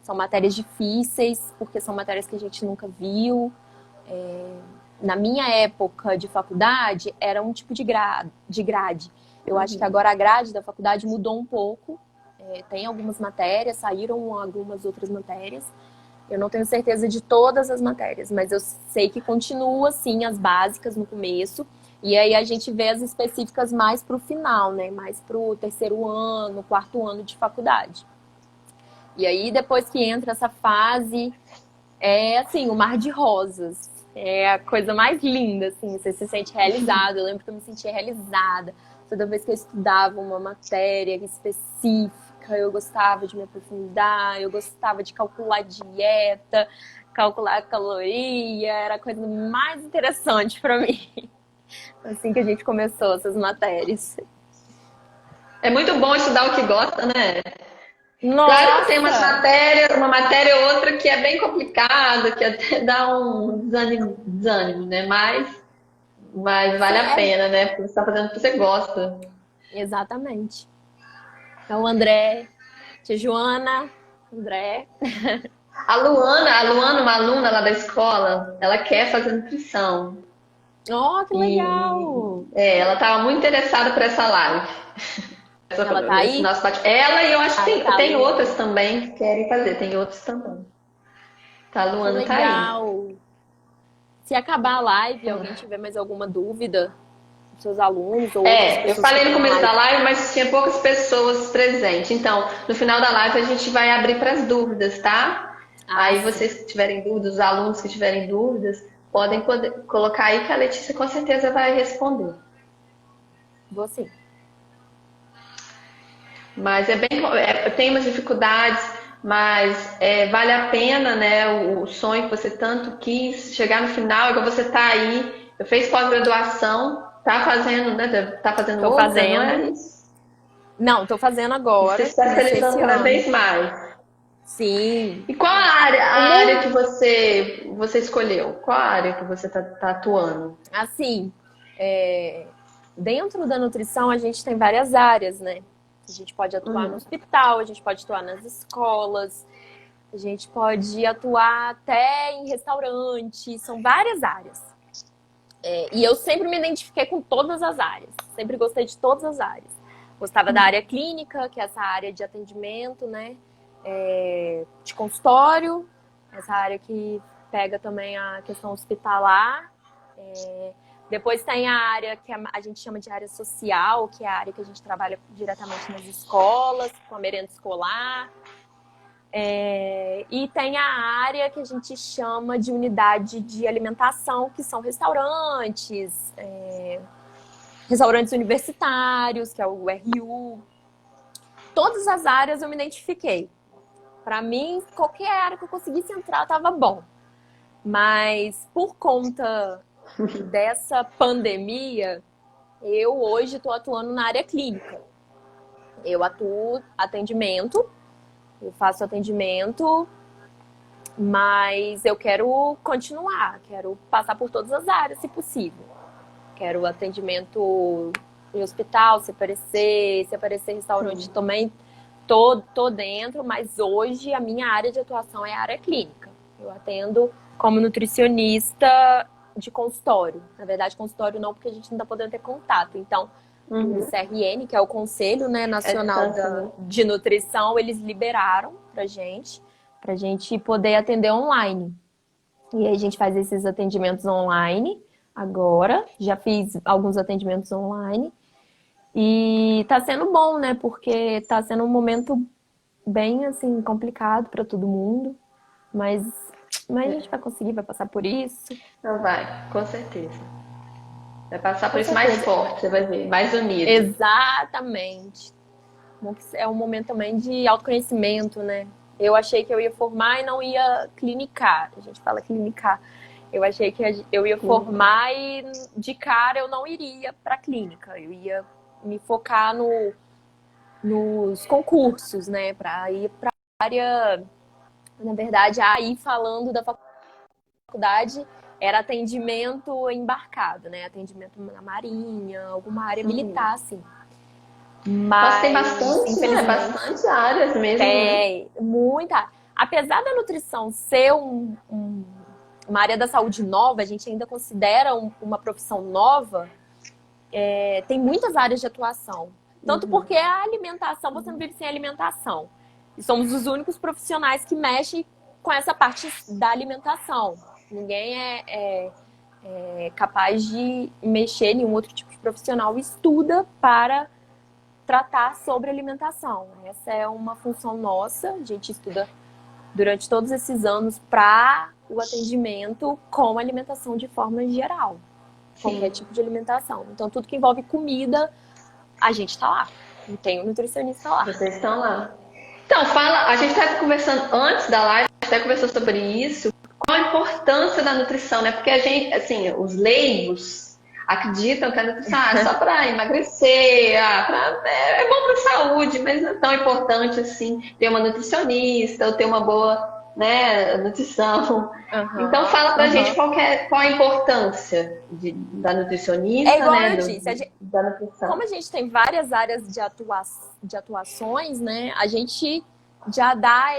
São matérias difíceis porque são matérias que a gente nunca viu. na minha época de faculdade, era um tipo de grade. Eu acho que agora a grade da faculdade mudou um pouco. Tem algumas matérias, saíram algumas outras matérias. Eu não tenho certeza de todas as matérias, mas eu sei que continua, sim, as básicas no começo. E aí a gente vê as específicas mais para o final, né? Mais para o terceiro ano, quarto ano de faculdade. E aí, depois que entra essa fase, é assim, o mar de rosas. É a coisa mais linda, assim, você se sente realizado. Eu lembro que eu me sentia realizada. Toda vez que eu estudava uma matéria específica, eu gostava de me aprofundar, eu gostava de calcular dieta, calcular caloria, era a coisa mais interessante para mim. Assim que a gente começou essas matérias. É muito bom estudar o que gosta, né? Claro que tem umas Nossa! matérias, uma matéria ou outra que é bem complicada, que até dá um desânimo, né? Mas vale Sim, a pena, né? Porque você está fazendo o que você gosta. exatamente. Então, André, tia Joana, André. A Luana, uma aluna lá da escola, ela quer fazer nutrição. Oh, que E legal! ela estava muito interessada por essa live. Ela tá Esse aí? nosso ela e eu acho que Tá, tem Lu. outras também que querem fazer, tem outros também. Tá, a Que Luana tá aí. legal! Se acabar a live e alguém tiver mais alguma dúvida, seus alunos ou outras Eu pessoas que falei no estão na começo da live. live, mas tinha poucas pessoas presentes. Então, no final da live a gente vai abrir para as dúvidas, tá? Ah, Aí sim. vocês que tiverem dúvidas, os alunos que tiverem dúvidas, podem colocar aí que a Letícia com certeza vai responder. Vou sim. Mas tem umas dificuldades, mas vale a pena, né? O sonho que você tanto quis chegar no final, igual você tá aí, eu fez pós-graduação, tá fazendo, né? Tá fazendo Tô outra, não é fazendo. isso? Não, tô fazendo E se agora. Comecei especializando esse cada ano. vez mais. Sim. E qual a área, O a área mundo, que você escolheu? Qual a área que você tá atuando? assim, dentro da nutrição a gente tem várias áreas, né? A gente pode atuar no Uhum. hospital, a gente pode atuar nas escolas, a gente pode atuar até em restaurantes, são várias áreas. E eu sempre me identifiquei com todas as áreas, sempre gostei de todas as áreas. Gostava da área clínica, que é essa área de atendimento, né? De consultório, essa área que pega também a questão hospitalar. Depois tem a área que a gente chama de área social, que é a área que a gente trabalha diretamente nas escolas, com a merenda escolar. E tem a área que a gente chama de unidade de alimentação, que são restaurantes, restaurantes universitários, que é o RU. Todas as áreas eu me identifiquei. Para mim, qualquer área que eu conseguisse entrar estava bom. Mas por conta dessa pandemia, eu hoje estou atuando na área clínica. Eu atuo atendimento, eu faço atendimento, mas eu quero continuar, quero passar por todas as áreas, se possível. Quero atendimento em hospital, se aparecer restaurante também, tô dentro, mas hoje a minha área de atuação é a área clínica. Eu atendo como nutricionista de consultório. Na verdade, consultório não, porque a gente não está podendo ter contato. Então, o CRN, que é o Conselho, né, Nacional de Nutrição, eles liberaram pra gente poder atender online. E aí a gente faz esses atendimentos online agora. Já fiz alguns atendimentos online. E tá sendo bom, né? Porque tá sendo um momento bem, assim, complicado para todo mundo. Mas a gente vai conseguir, vai passar por isso. Não vai, com certeza. Vai passar por Com isso mais certeza. forte, você vai ver, mais unido. Exatamente. É um momento também de autoconhecimento, né? Eu achei que eu ia formar e não ia clinicar. A gente fala clinicar. Eu achei que eu ia formar e de cara eu não iria para clínica. Eu ia me focar nos concursos, né? Para ir para a área, na verdade, aí falando da faculdade, era atendimento embarcado, né? Atendimento na marinha, alguma área militar, assim. Nossa, tem Mas, bastante, né? infelizmente, Bastante áreas mesmo, né? tem muita. Apesar da nutrição ser uma área da saúde nova, a gente ainda considera uma profissão nova, tem muitas áreas de atuação. Tanto porque a alimentação, você não vive sem alimentação. E somos os únicos profissionais que mexem com essa parte da alimentação. Ninguém é capaz de mexer, nenhum outro tipo de profissional estuda para tratar sobre alimentação. Essa é uma função nossa, a gente estuda durante todos esses anos para o atendimento com alimentação de forma geral. Qualquer tipo de alimentação. Então, tudo que envolve comida, a gente está lá. E tem um nutricionista lá. Vocês estão lá. Então, a gente estava conversando antes da live, a gente até conversou sobre isso, qual a importância da nutrição, né? Porque a gente, assim, os leigos acreditam que a nutrição é só para emagrecer, é bom para a saúde, mas não é tão importante assim ter uma nutricionista ou ter uma boa, né, nutrição. Então fala pra gente qual a importância da nutricionista, igual né, eu disse, da nutrição. Como a gente tem várias áreas de atuações, né, a gente já dá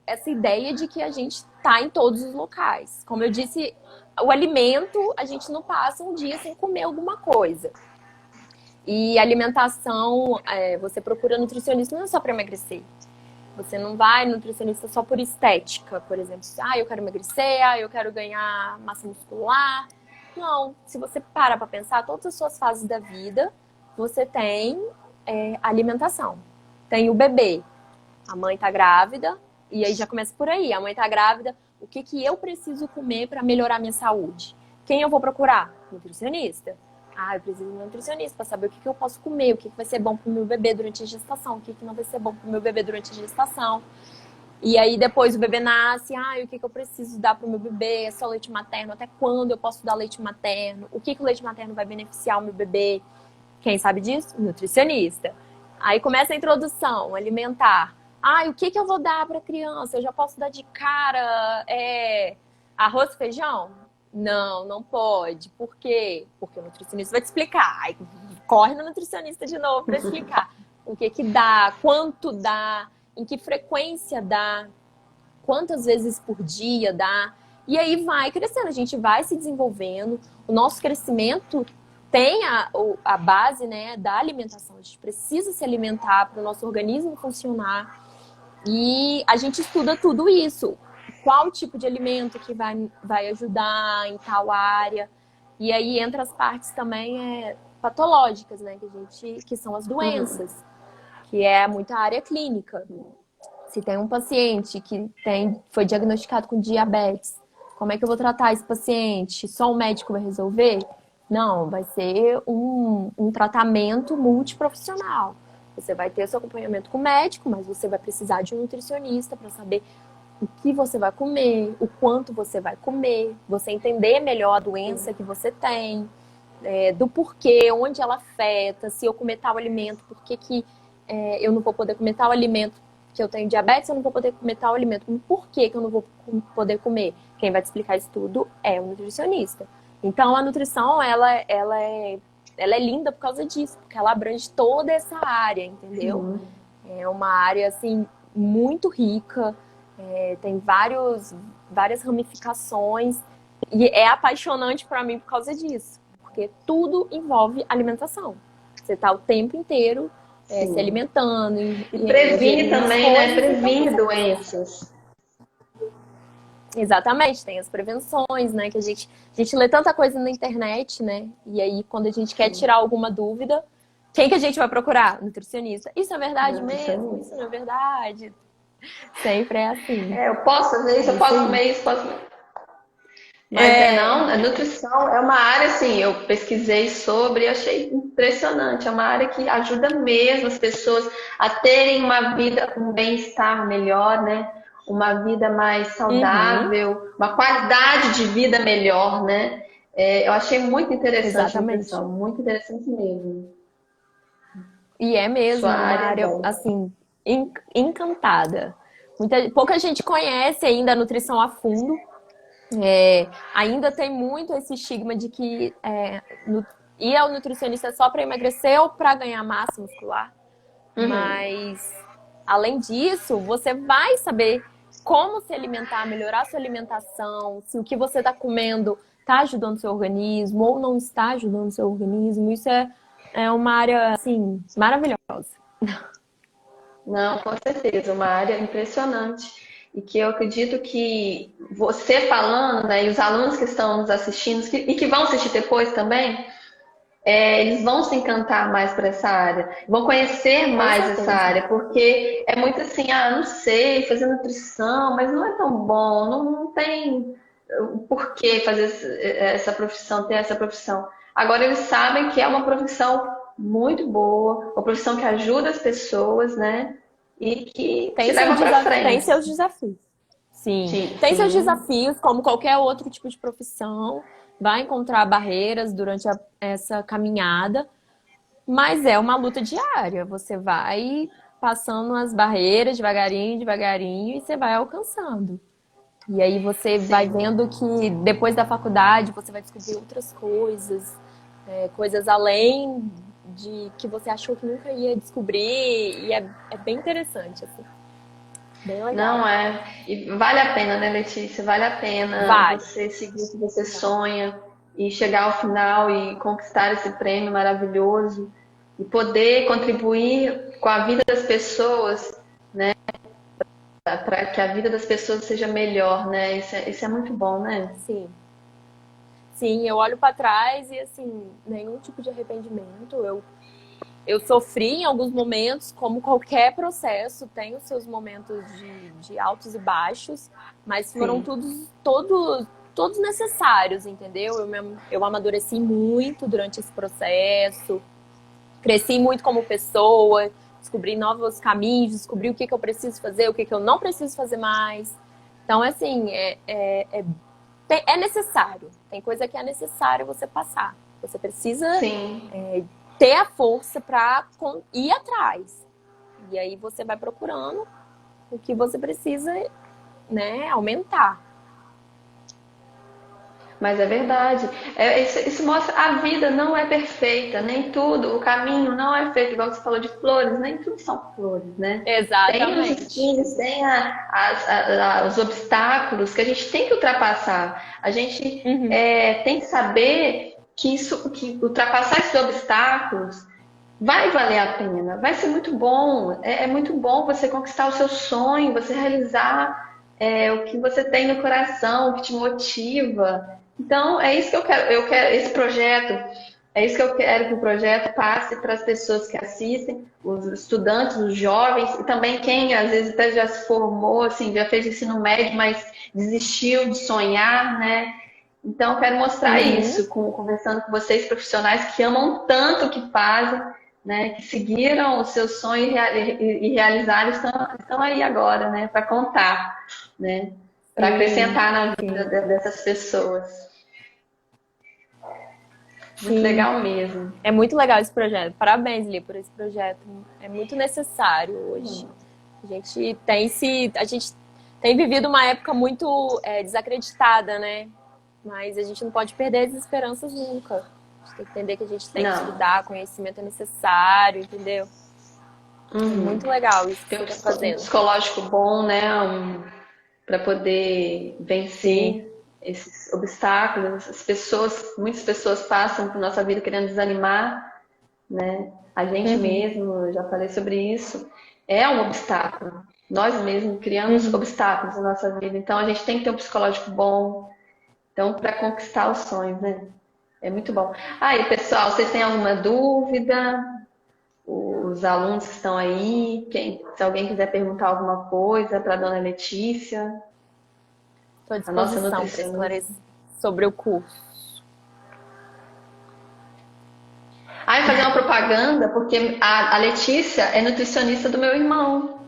essa ideia de que a gente está em todos os locais. Como eu disse, o alimento, a gente não passa um dia sem comer alguma coisa. E alimentação, você procura nutricionista não é só para emagrecer. Você não vai nutricionista só por estética, por exemplo. Eu quero emagrecer, eu quero ganhar massa muscular. Não, se você para pensar, todas as suas fases da vida, você tem alimentação. Tem o bebê. A mãe tá grávida, e aí já começa por aí. A mãe tá grávida, o que eu preciso comer para melhorar minha saúde? Quem eu vou procurar? Nutricionista. Eu preciso de um nutricionista para saber o que eu posso comer, o que vai ser bom para o meu bebê durante a gestação, o que não vai ser bom para o meu bebê durante a gestação. E aí depois o bebê nasce, o que eu preciso dar para o meu bebê? É só leite materno? Até quando eu posso dar leite materno? O que o leite materno vai beneficiar o meu bebê? Quem sabe disso? Nutricionista. Aí começa a introdução alimentar. O que eu vou dar para a criança? Eu já posso dar de cara arroz e feijão? Não pode. Por quê? Porque o nutricionista vai te explicar. Aí corre no nutricionista de novo para explicar o que dá, quanto dá, em que frequência dá, quantas vezes por dia dá. E aí vai crescendo, a gente vai se desenvolvendo. O nosso crescimento tem a base, né, da alimentação. A gente precisa se alimentar para o nosso organismo funcionar. E a gente estuda tudo isso. Qual tipo de alimento que vai ajudar em tal área. E aí entra as partes também patológicas, né? Que são as doenças, que é muita área clínica. Se tem um paciente que foi diagnosticado com diabetes, como é que eu vou tratar esse paciente? Só o médico vai resolver? Não, vai ser um tratamento multiprofissional. Você vai ter seu acompanhamento com o médico, mas você vai precisar de um nutricionista para saber o que você vai comer, o quanto você vai comer, você entender melhor a doença que você tem, do porquê, onde ela afeta, se eu comer tal alimento, por que eu não vou poder comer tal alimento, que eu tenho diabetes, eu não vou poder comer tal alimento, por que eu não vou poder comer? Quem vai te explicar isso tudo é o nutricionista. Então, a nutrição, ela é linda por causa disso, porque ela abrange toda essa área, entendeu? É uma área, assim, muito rica, tem várias ramificações e é apaixonante para mim por causa disso, porque tudo envolve alimentação. Você tá o tempo inteiro se alimentando. E previne também, né? Previne doenças. Exatamente, tem as prevenções, né? Que a gente lê tanta coisa na internet, né? E aí, quando a gente quer tirar alguma dúvida, quem que a gente vai procurar? Nutricionista. Isso é verdade mesmo? Isso não é verdade? Sempre é assim. Eu posso fazer isso, eu posso comer isso, posso... Mas não, a nutrição é uma área, assim, eu pesquisei sobre e achei impressionante. É uma área que ajuda mesmo as pessoas a terem uma vida com bem-estar melhor, né? Uma vida mais saudável, uma qualidade de vida melhor, né? Eu achei muito interessante a nutrição, muito interessante mesmo. E é mesmo uma área, assim, encantada. Pouca gente conhece ainda a nutrição a fundo. Ainda tem muito esse estigma de que ir ao nutricionista só para emagrecer ou para ganhar massa muscular. Mas, além disso, você vai saber como se alimentar, melhorar a sua alimentação, se o que você está comendo está ajudando o seu organismo ou não está ajudando o seu organismo. Isso é uma área, assim, maravilhosa. Não, com certeza, uma área impressionante. E que eu acredito que você falando, né, e os alunos que estão nos assistindo e que vão assistir depois também, eles vão se encantar mais por essa área, vão conhecer Com mais certeza. essa área, porque é muito assim, não sei, fazer nutrição, mas não é tão bom, não tem o porquê fazer essa profissão, ter essa profissão. Agora eles sabem que é uma profissão muito boa, uma profissão que ajuda as pessoas, né? E que te leva para Tem frente. seus desafios. Sim. Sim, Tem seus sim. desafios, como qualquer outro tipo de profissão. Vai encontrar barreiras durante essa caminhada, mas é uma luta diária. Você vai passando as barreiras devagarinho, devagarinho, e você vai alcançando. E aí você vai vendo que depois da faculdade você vai descobrir outras coisas, coisas além de que você achou que nunca ia descobrir, e é bem interessante, assim. Bem legal. Não é. E vale a pena, né, Letícia? Vale a pena Vale. você seguir o que você sonha e chegar ao final e conquistar esse prêmio maravilhoso e poder contribuir com a vida das pessoas, né? Para que a vida das pessoas seja melhor, né? Isso é muito bom, né? Sim. Sim, eu olho para trás e, assim, nenhum tipo de arrependimento. Eu sofri em alguns momentos, como qualquer processo, tem os seus momentos de altos e baixos, mas foram todos necessários, entendeu? Eu amadureci muito durante esse processo, cresci muito como pessoa, descobri novos caminhos, descobri o que eu preciso fazer, o que eu não preciso fazer mais. Então, assim, é necessário. Tem coisa que é necessário você passar. Você precisa Sim. ter a força para ir atrás. E aí você vai procurando o que você precisa, né, aumentar. Mas é verdade. Isso mostra a vida não é perfeita, nem tudo, o caminho não é feito, igual você falou de flores, nem tudo são flores, né? Tem os Exatamente. espinhos, tem os obstáculos que a gente tem que ultrapassar. A gente tem que saber que ultrapassar esses obstáculos vai valer a pena, vai ser muito bom. É muito bom você conquistar o seu sonho, você realizar o que você tem no coração, o que te motiva. Então, é isso que eu quero esse projeto, é isso que eu quero que o projeto passe para as pessoas que assistem, os estudantes, os jovens, e também quem às vezes até já se formou, assim, já fez ensino médio, mas desistiu de sonhar, né? Então, eu quero mostrar isso, conversando com vocês, profissionais que amam tanto o que fazem, né? Que seguiram o seu sonho e realizaram, estão aí agora, né? Para contar, né? Para acrescentar na vida dessas pessoas. Muito legal mesmo. É muito legal esse projeto. Parabéns, Li, por esse projeto. É muito necessário hoje. A gente tem vivido uma época muito desacreditada, né? Mas a gente não pode perder as esperanças nunca. A gente tem que entender que a gente tem que estudar, conhecimento é necessário, entendeu? É muito legal isso que Tem você está fazendo. Um psicológico bom, né? Para poder vencer esses obstáculos. Muitas pessoas passam por nossa vida querendo desanimar, né? A gente mesmo, eu já falei sobre isso, é um obstáculo. Nós mesmos criamos obstáculos na nossa vida. Então a gente tem que ter um psicológico bom. Então, para conquistar os sonhos, né? É muito bom. E pessoal, vocês têm alguma dúvida? Os alunos que estão aí, se alguém quiser perguntar alguma coisa para a dona Letícia. Estou à disposição para esclarecer sobre o curso. E fazer uma propaganda, porque a Letícia é nutricionista do meu irmão.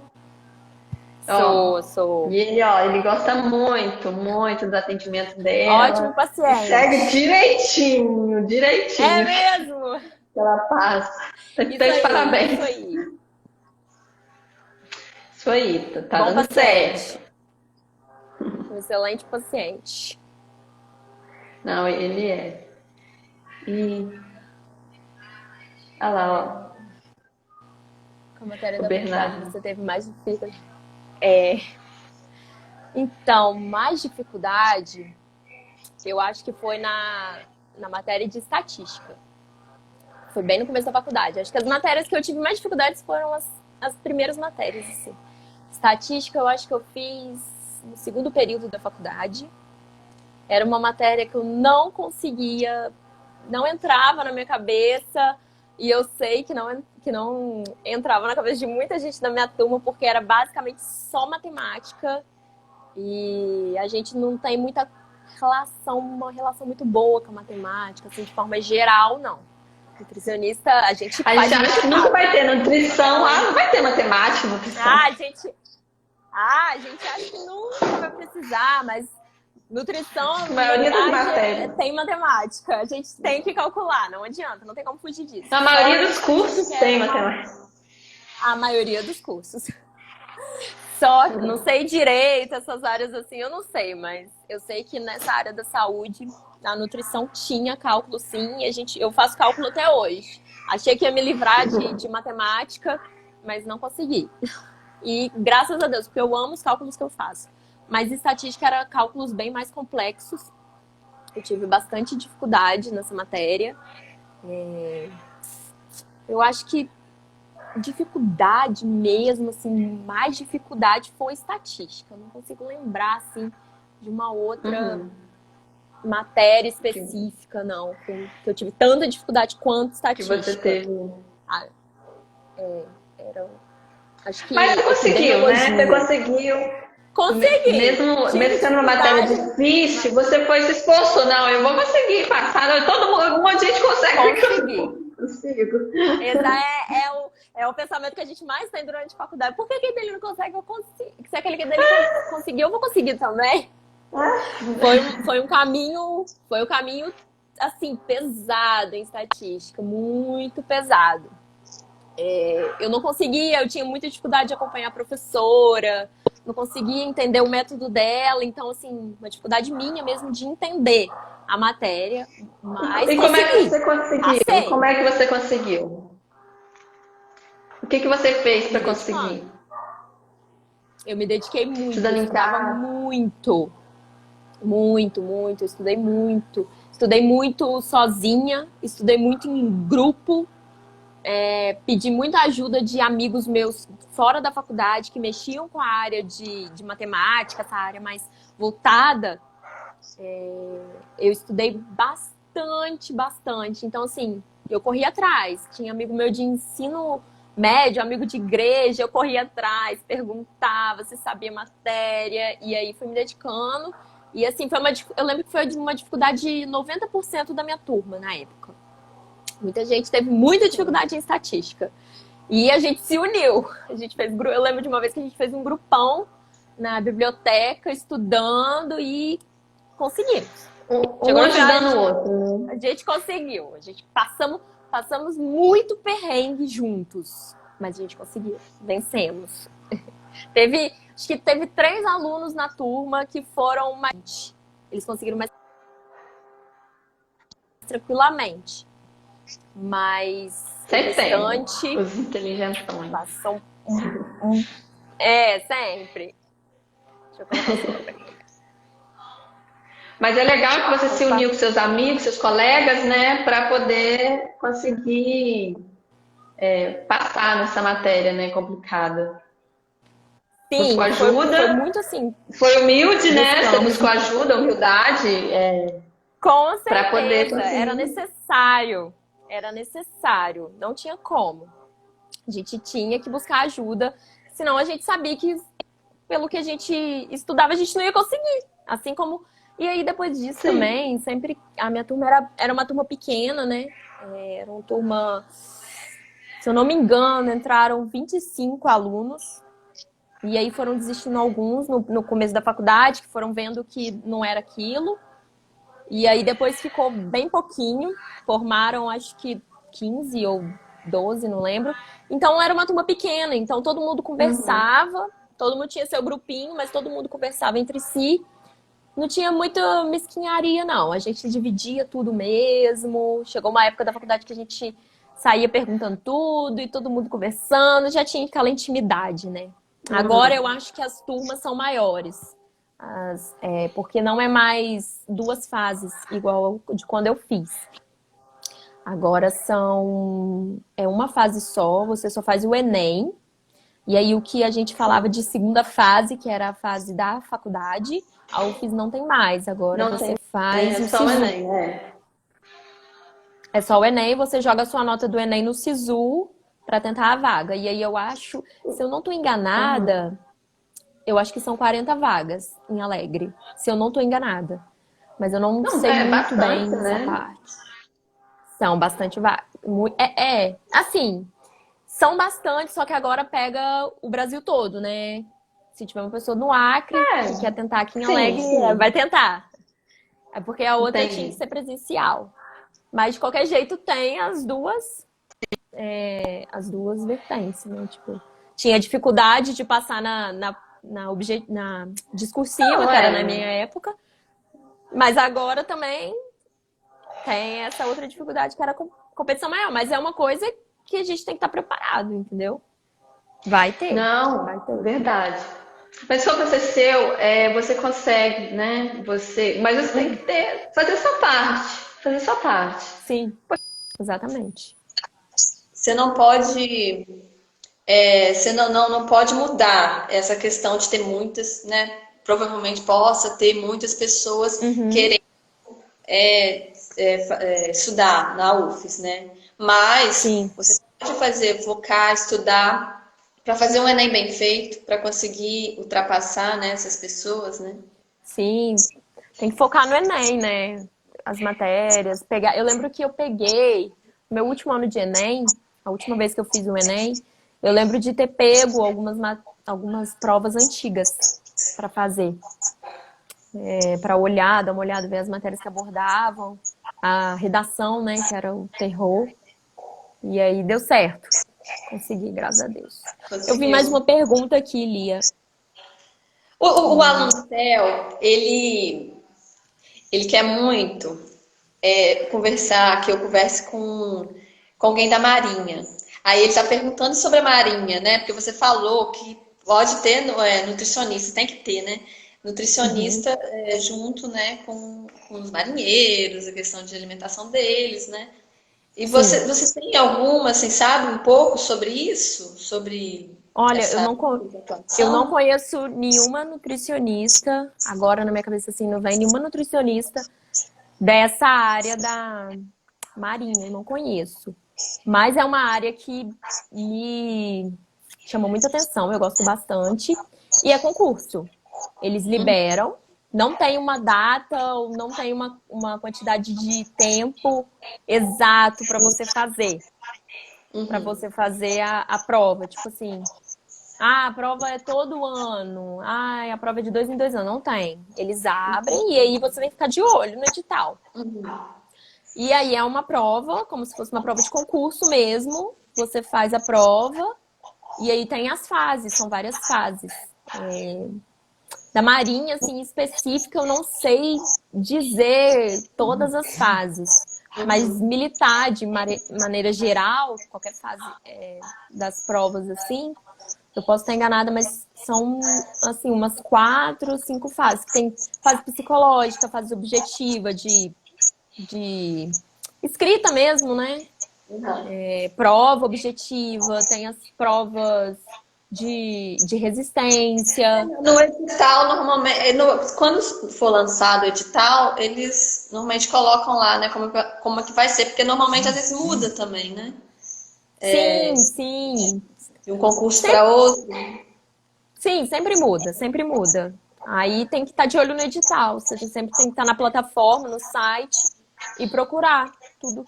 Sou. E ele gosta muito, muito do atendimento dela. Ótimo paciente. Segue direitinho. É mesmo? Que ela passa. Então, parabéns. Isso aí, tá dando certo. Um excelente paciente. Não, ele é. Olha lá, Com a matéria o da Bernardo. faculdade, você teve mais dificuldade. Então, mais dificuldade, eu acho que foi na matéria de estatística. Foi bem no começo da faculdade. Acho que as matérias que eu tive mais dificuldades foram as primeiras matérias, assim. Estatística, eu acho que eu fiz no segundo período da faculdade. Era uma matéria que eu não conseguia, não entrava na minha cabeça. E eu sei que não entrava na cabeça de muita gente da minha turma, porque era basicamente só matemática. E a gente não tem muita relação, uma relação muito boa com a matemática, assim, de forma geral, não. Nutricionista, a gente A faz gente acha que nunca vai ter nutrição, não vai ter matemática, nutrição. A gente acha que nunca vai precisar, mas nutrição, A maioria das matérias. tem matemática. A gente tem que calcular, não adianta, não tem como fugir disso. A maioria dos cursos tem matemática. A maioria dos cursos. Só não sei direito essas áreas assim, eu não sei, mas eu sei que nessa área da saúde, a nutrição tinha cálculo sim, e eu faço cálculo até hoje. Achei que ia me livrar de matemática, mas não consegui. E graças a Deus, porque eu amo os cálculos que eu faço. Mas estatística era cálculos bem mais complexos. Eu tive bastante dificuldade nessa matéria. Eu acho que dificuldade mesmo, assim, mais dificuldade foi estatística. Eu não consigo lembrar, assim, de uma outra matéria específica, não. Que eu tive tanta dificuldade quanto estatística. Que você teve. Acho que mas você conseguiu, né? Você conseguiu. Consegui. Mesmo sendo uma matéria difícil, você foi se esforçou. Não, eu vou conseguir passar. Um monte de gente consegue. Consegui. Consigo. Esse é o pensamento que a gente mais tem durante a faculdade. Por que aquele dele não consegue? Eu consigo. Se aquele dele conseguiu, eu vou conseguir também. Foi um caminho, assim, pesado em estatística, muito pesado. Eu não conseguia, eu tinha muita dificuldade de acompanhar a professora, não conseguia entender o método dela, então, assim, uma dificuldade minha mesmo de entender a matéria, mas e como é que você conseguiu? Passei. Como é que você conseguiu? O que você fez para conseguir? Eu me dediquei muito, estudando em casa? muito, eu estudei muito. Estudei muito sozinha, estudei muito em grupo, pedi muita ajuda de amigos meus fora da faculdade que mexiam com a área de matemática, essa área mais voltada. Eu estudei bastante. Então, assim, eu corri atrás. Tinha amigo meu de ensino médio, amigo de igreja, eu corria atrás, perguntava se sabia matéria, e aí fui me dedicando. E assim, eu lembro que foi uma dificuldade de 90% da minha turma na época. Muita gente teve muita dificuldade em estatística. E a gente se uniu. Eu lembro de uma vez que a gente fez um grupão na biblioteca, estudando, e conseguimos. Um ajudando o outro. A gente conseguiu. Passamos muito perrengue juntos. Mas a gente conseguiu. Vencemos. Acho que teve 3 alunos na turma que foram mais... Eles conseguiram mais tranquilamente. Mas sempre tem. Os inteligentes também. São... sempre. Deixa eu colocar. Mas é legal que você se uniu com seus amigos, seus colegas, né? Para poder conseguir passar nessa matéria, né? Complicada. Sim, buscou ajuda. Foi muito assim. Foi humilde, né? Você buscou ajuda, humildade. Com certeza. Para poder conseguir. Era necessário. Não tinha como. A gente tinha que buscar ajuda. Senão a gente sabia que, pelo que a gente estudava, a gente não ia conseguir. Assim como... E aí, depois disso também, sempre... A minha turma era uma turma pequena, né? Era uma turma... Se eu não me engano, entraram 25 alunos. E aí foram desistindo alguns no começo da faculdade, que foram vendo que não era aquilo. E aí depois ficou bem pouquinho. Formaram, acho que 15 ou 12, não lembro. Então era uma turma pequena. Então todo mundo conversava. Todo mundo tinha seu grupinho, mas todo mundo conversava entre si. Não tinha muita mesquinharia, não. A gente dividia tudo mesmo. Chegou uma época da faculdade que a gente saía perguntando tudo e todo mundo conversando. Já tinha aquela intimidade, né? Agora eu acho que as turmas são maiores. Porque não é mais 2 fases igual de quando eu fiz. Agora é uma fase só, você só faz o Enem. E aí o que a gente falava de segunda fase, que era a fase da faculdade, a UFES não tem mais. Agora Não você tem. faz o Só o SISU. Enem, É só o Enem, você joga a sua nota do Enem no SISU para tentar a vaga. E aí eu acho, se eu não estou enganada, eu acho que são 40 vagas em Alegre. Se eu não estou enganada. Mas eu não sei é muito bem bastante, essa né? parte. São bastante vagas. Assim, são bastante, só que agora pega o Brasil todo, né? Se tiver uma pessoa no Acre que quer tentar aqui em Sim, Alegre, sim. vai tentar. É porque a outra Entendi. tinha que ser presencial. Mas de qualquer jeito tem as duas vertentes, né? Tipo, tinha dificuldade de passar na discursiva, Não, que era na minha época. Mas agora também tem essa outra dificuldade, que era competição maior. Mas é uma coisa que a gente tem que estar preparado, entendeu? Vai ter. Não, Vai ter. verdade. Mas se for pra ser seu, você consegue, né? Mas você tem que fazer a sua parte. Fazer a sua parte. Sim, exatamente. Você não pode. Você não pode mudar essa questão de ter muitas, né? Provavelmente possa ter muitas pessoas querendo estudar na UFES, né? Mas Sim. você pode focar, estudar para fazer um Enem bem feito, para conseguir ultrapassar, né, essas pessoas, né? Sim, tem que focar no Enem, né? As matérias, pegar. Eu lembro que eu peguei meu último ano de Enem, a última vez que eu fiz o Enem, eu lembro de ter pego algumas provas antigas para fazer, para olhar, dar uma olhada, ver as matérias que abordavam, a redação, né, que era o terror. E aí deu certo. Consegui, graças a Deus. Eu vi mais uma pergunta aqui, Lia. O aluno Theo, ele quer muito conversar, que eu converse com alguém da Marinha. Aí ele está perguntando sobre a Marinha, né? Porque você falou que pode ter nutricionista, tem que ter, né? Nutricionista junto, né, com os marinheiros, a questão de alimentação deles, né? E você tem alguma, assim, sabe um pouco sobre isso? Sobre Olha, essa eu não conheço nenhuma nutricionista, agora na minha cabeça assim, não vem nenhuma nutricionista dessa área da Marinha, eu não conheço. Mas é uma área que me chamou muita atenção, eu gosto bastante. E é concurso. Eles liberam, não tem uma data ou não tem uma quantidade de tempo exato para você fazer. Para você fazer a prova. Tipo assim, a prova é todo ano. A prova é de 2 em 2 anos. Não tem. Eles abrem e aí você tem que ficar de olho no edital. E aí é uma prova, como se fosse uma prova de concurso mesmo. Você faz a prova e aí tem as fases, são várias fases. Da Marinha, assim, específica, eu não sei dizer todas as fases. Mas militar, de maneira geral, qualquer fase das provas, assim, eu posso estar enganada, mas são, assim, umas 4, 5 fases. Tem fase psicológica, fase objetiva, de escrita mesmo, né? Prova objetiva, tem as provas de resistência. No edital, normalmente, quando for lançado o edital, eles normalmente colocam lá, né, como é que vai ser, porque normalmente às vezes muda também, né? Sim, sim. De um concurso para outro. Sim, sempre muda, sempre muda. Aí tem que estar de olho no edital. Você sempre tem que estar na plataforma, no site e procurar tudo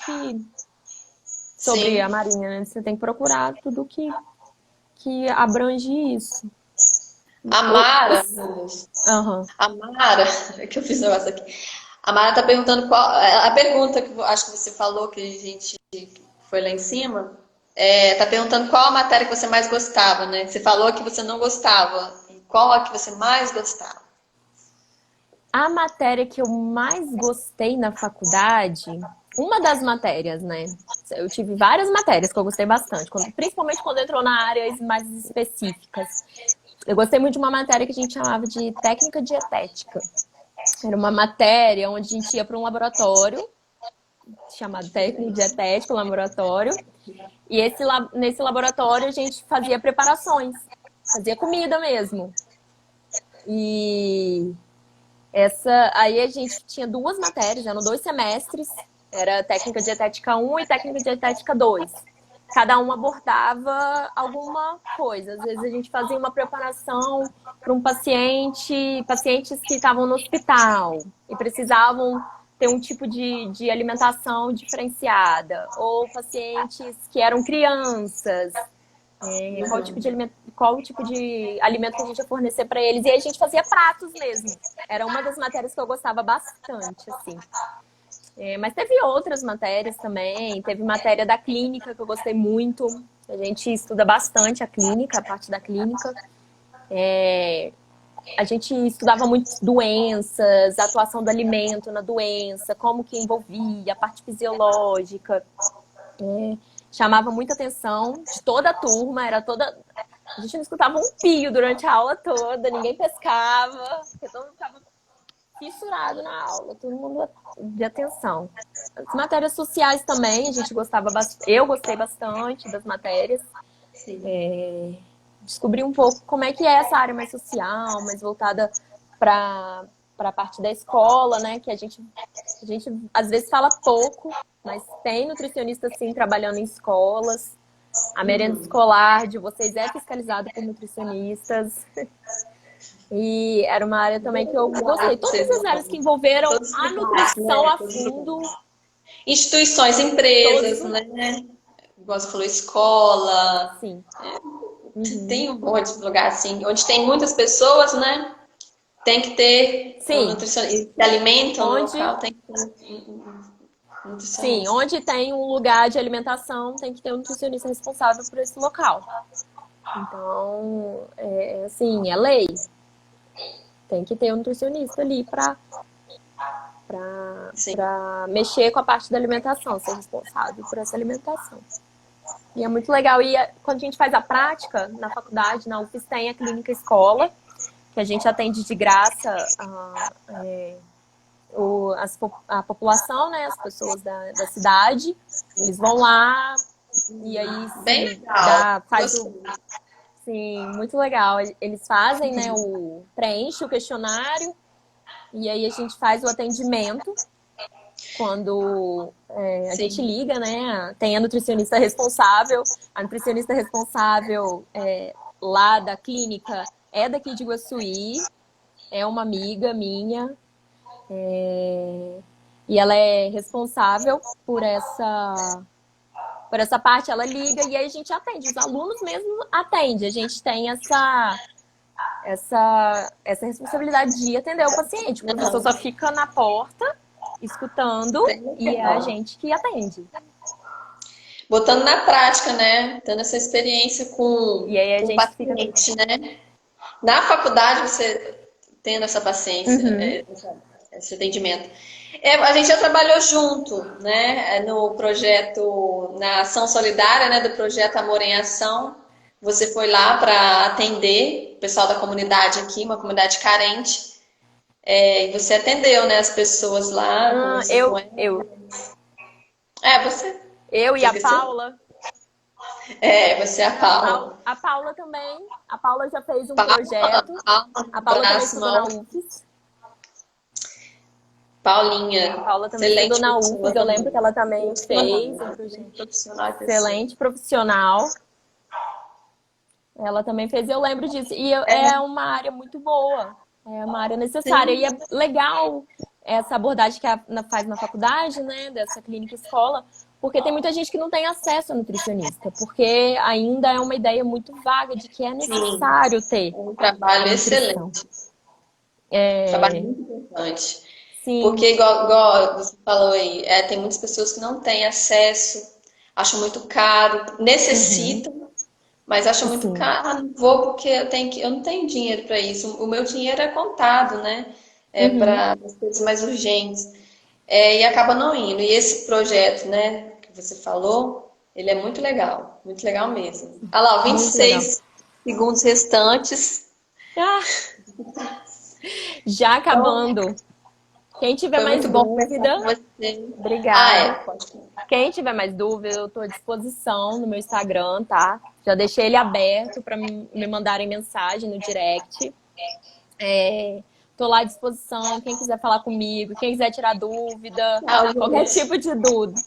sobre a Marinha, né? Você tem que procurar tudo que abrange isso. A Mara, a Mara, que eu fiz um negócio aqui. A Mara tá perguntando a pergunta que acho que você falou que a gente foi lá em cima. Tá perguntando qual a matéria que você mais gostava, né? Você falou que você não gostava. E qual a que você mais gostava? A matéria que eu mais gostei na faculdade, uma das matérias, né? Eu tive várias matérias que eu gostei bastante, principalmente quando entrou na áreas mais específicas. Eu gostei muito de uma matéria que a gente chamava de técnica dietética. Era uma matéria onde a gente ia para um laboratório, chamado técnico dietético, laboratório. E nesse laboratório a gente fazia preparações, fazia comida mesmo. E aí a gente tinha 2 matérias, eram 2 semestres, era técnica dietética 1 e técnica dietética 2. Cada um abordava alguma coisa. Às vezes a gente fazia uma preparação para um pacientes que estavam no hospital e precisavam ter um tipo de alimentação diferenciada, ou pacientes que eram crianças, qual tipo de alimento que a gente ia fornecer para eles. E aí a gente fazia pratos mesmo. Era uma das matérias que eu gostava bastante, assim. Mas teve outras matérias também. Teve matéria da clínica que eu gostei muito. A gente estuda bastante a clínica, a parte da clínica. A gente estudava muito doenças, a atuação do alimento na doença, como que envolvia, a parte fisiológica. Chamava muita atenção de toda a turma, a gente não escutava um pio durante a aula toda, ninguém pescava, porque todo mundo ficava fissurado na aula, todo mundo de atenção. As matérias sociais também, a gente gostava bastante, eu gostei bastante das matérias. Descobri um pouco como é que é essa área mais social, mais voltada para a parte da escola, né? Que a gente às vezes fala pouco, mas tem nutricionista sim trabalhando em escolas. A merenda escolar de vocês é fiscalizada por nutricionistas. E era uma área também que eu gostei. Todas as áreas que envolveram a nutrição a fundo. Instituições, empresas, né? Igual você falou, escola. Sim. Tem um monte de lugar assim, onde tem muitas pessoas, né? Tem que ter um nutricionista que alimenta no local, tem que ter um nutricionista. Sim, onde tem um lugar de alimentação, tem que ter um nutricionista responsável por esse local. Então, assim, é lei. Tem que ter um nutricionista ali para mexer com a parte da alimentação, ser responsável por essa alimentação. E é muito legal. E quando a gente faz a prática na faculdade, na UFES, tem a clínica escola, que a gente atende de graça a população, né, as pessoas da cidade. Eles vão lá e aí sim, muito legal. Eles fazem, né, preenche o questionário e aí a gente faz o atendimento. Quando a gente liga, né? Tem a nutricionista responsável. A nutricionista responsável lá da clínica é daqui de Iguaçuí, é uma amiga minha. E ela é responsável por essa parte. Ela liga e aí a gente atende. Os alunos mesmo atendem. A gente tem essa responsabilidade de atender o paciente. O professor só fica na porta escutando e é a gente que atende. Botando na prática, né? Tendo essa experiência com o paciente, né? Na faculdade, você tendo essa paciência, esse atendimento. A gente já trabalhou junto, né? No projeto, na ação solidária, né? Do projeto Amor em Ação. Você foi lá para atender o pessoal da comunidade aqui, uma comunidade carente. E você atendeu, né, as pessoas lá. Eu. Você. Eu e a Paula. Você e a Paula. A Paula também. A Paula já fez um projeto. A Paula também estudou na UFES. Paulinha. A Paula também estudou na UFES. Eu lembro que ela também fez um projeto. Excelente profissional. Ela também fez, eu lembro disso. E é uma área muito boa. É uma área necessária. E é legal essa abordagem que faz na faculdade, né? Dessa clínica escola. Porque tem muita gente que não tem acesso a nutricionista. Porque ainda é uma ideia muito vaga de que é necessário ter. Um trabalho excelente. Um trabalho muito importante. Sim. Porque, igual você falou aí, tem muitas pessoas que não têm acesso, acham muito caro, necessitam. Mas acho muito caro, não vou porque eu não tenho dinheiro para isso. O meu dinheiro é contado, né? Para as coisas mais urgentes. E acaba não indo. E esse projeto, né, que você falou, ele é muito legal mesmo. Olha lá, 26 segundos restantes. Ah, já acabando. Quem tiver Foi mais muito bom conversar dúvida, com você. obrigada. Pode falar. Quem tiver mais dúvida, eu estou à disposição no meu Instagram, tá? Já deixei ele aberto para me mandarem mensagem no direct. Tô lá à disposição. Quem quiser falar comigo, quem quiser tirar dúvida, Tchau, qualquer gente. tipo de dúvida.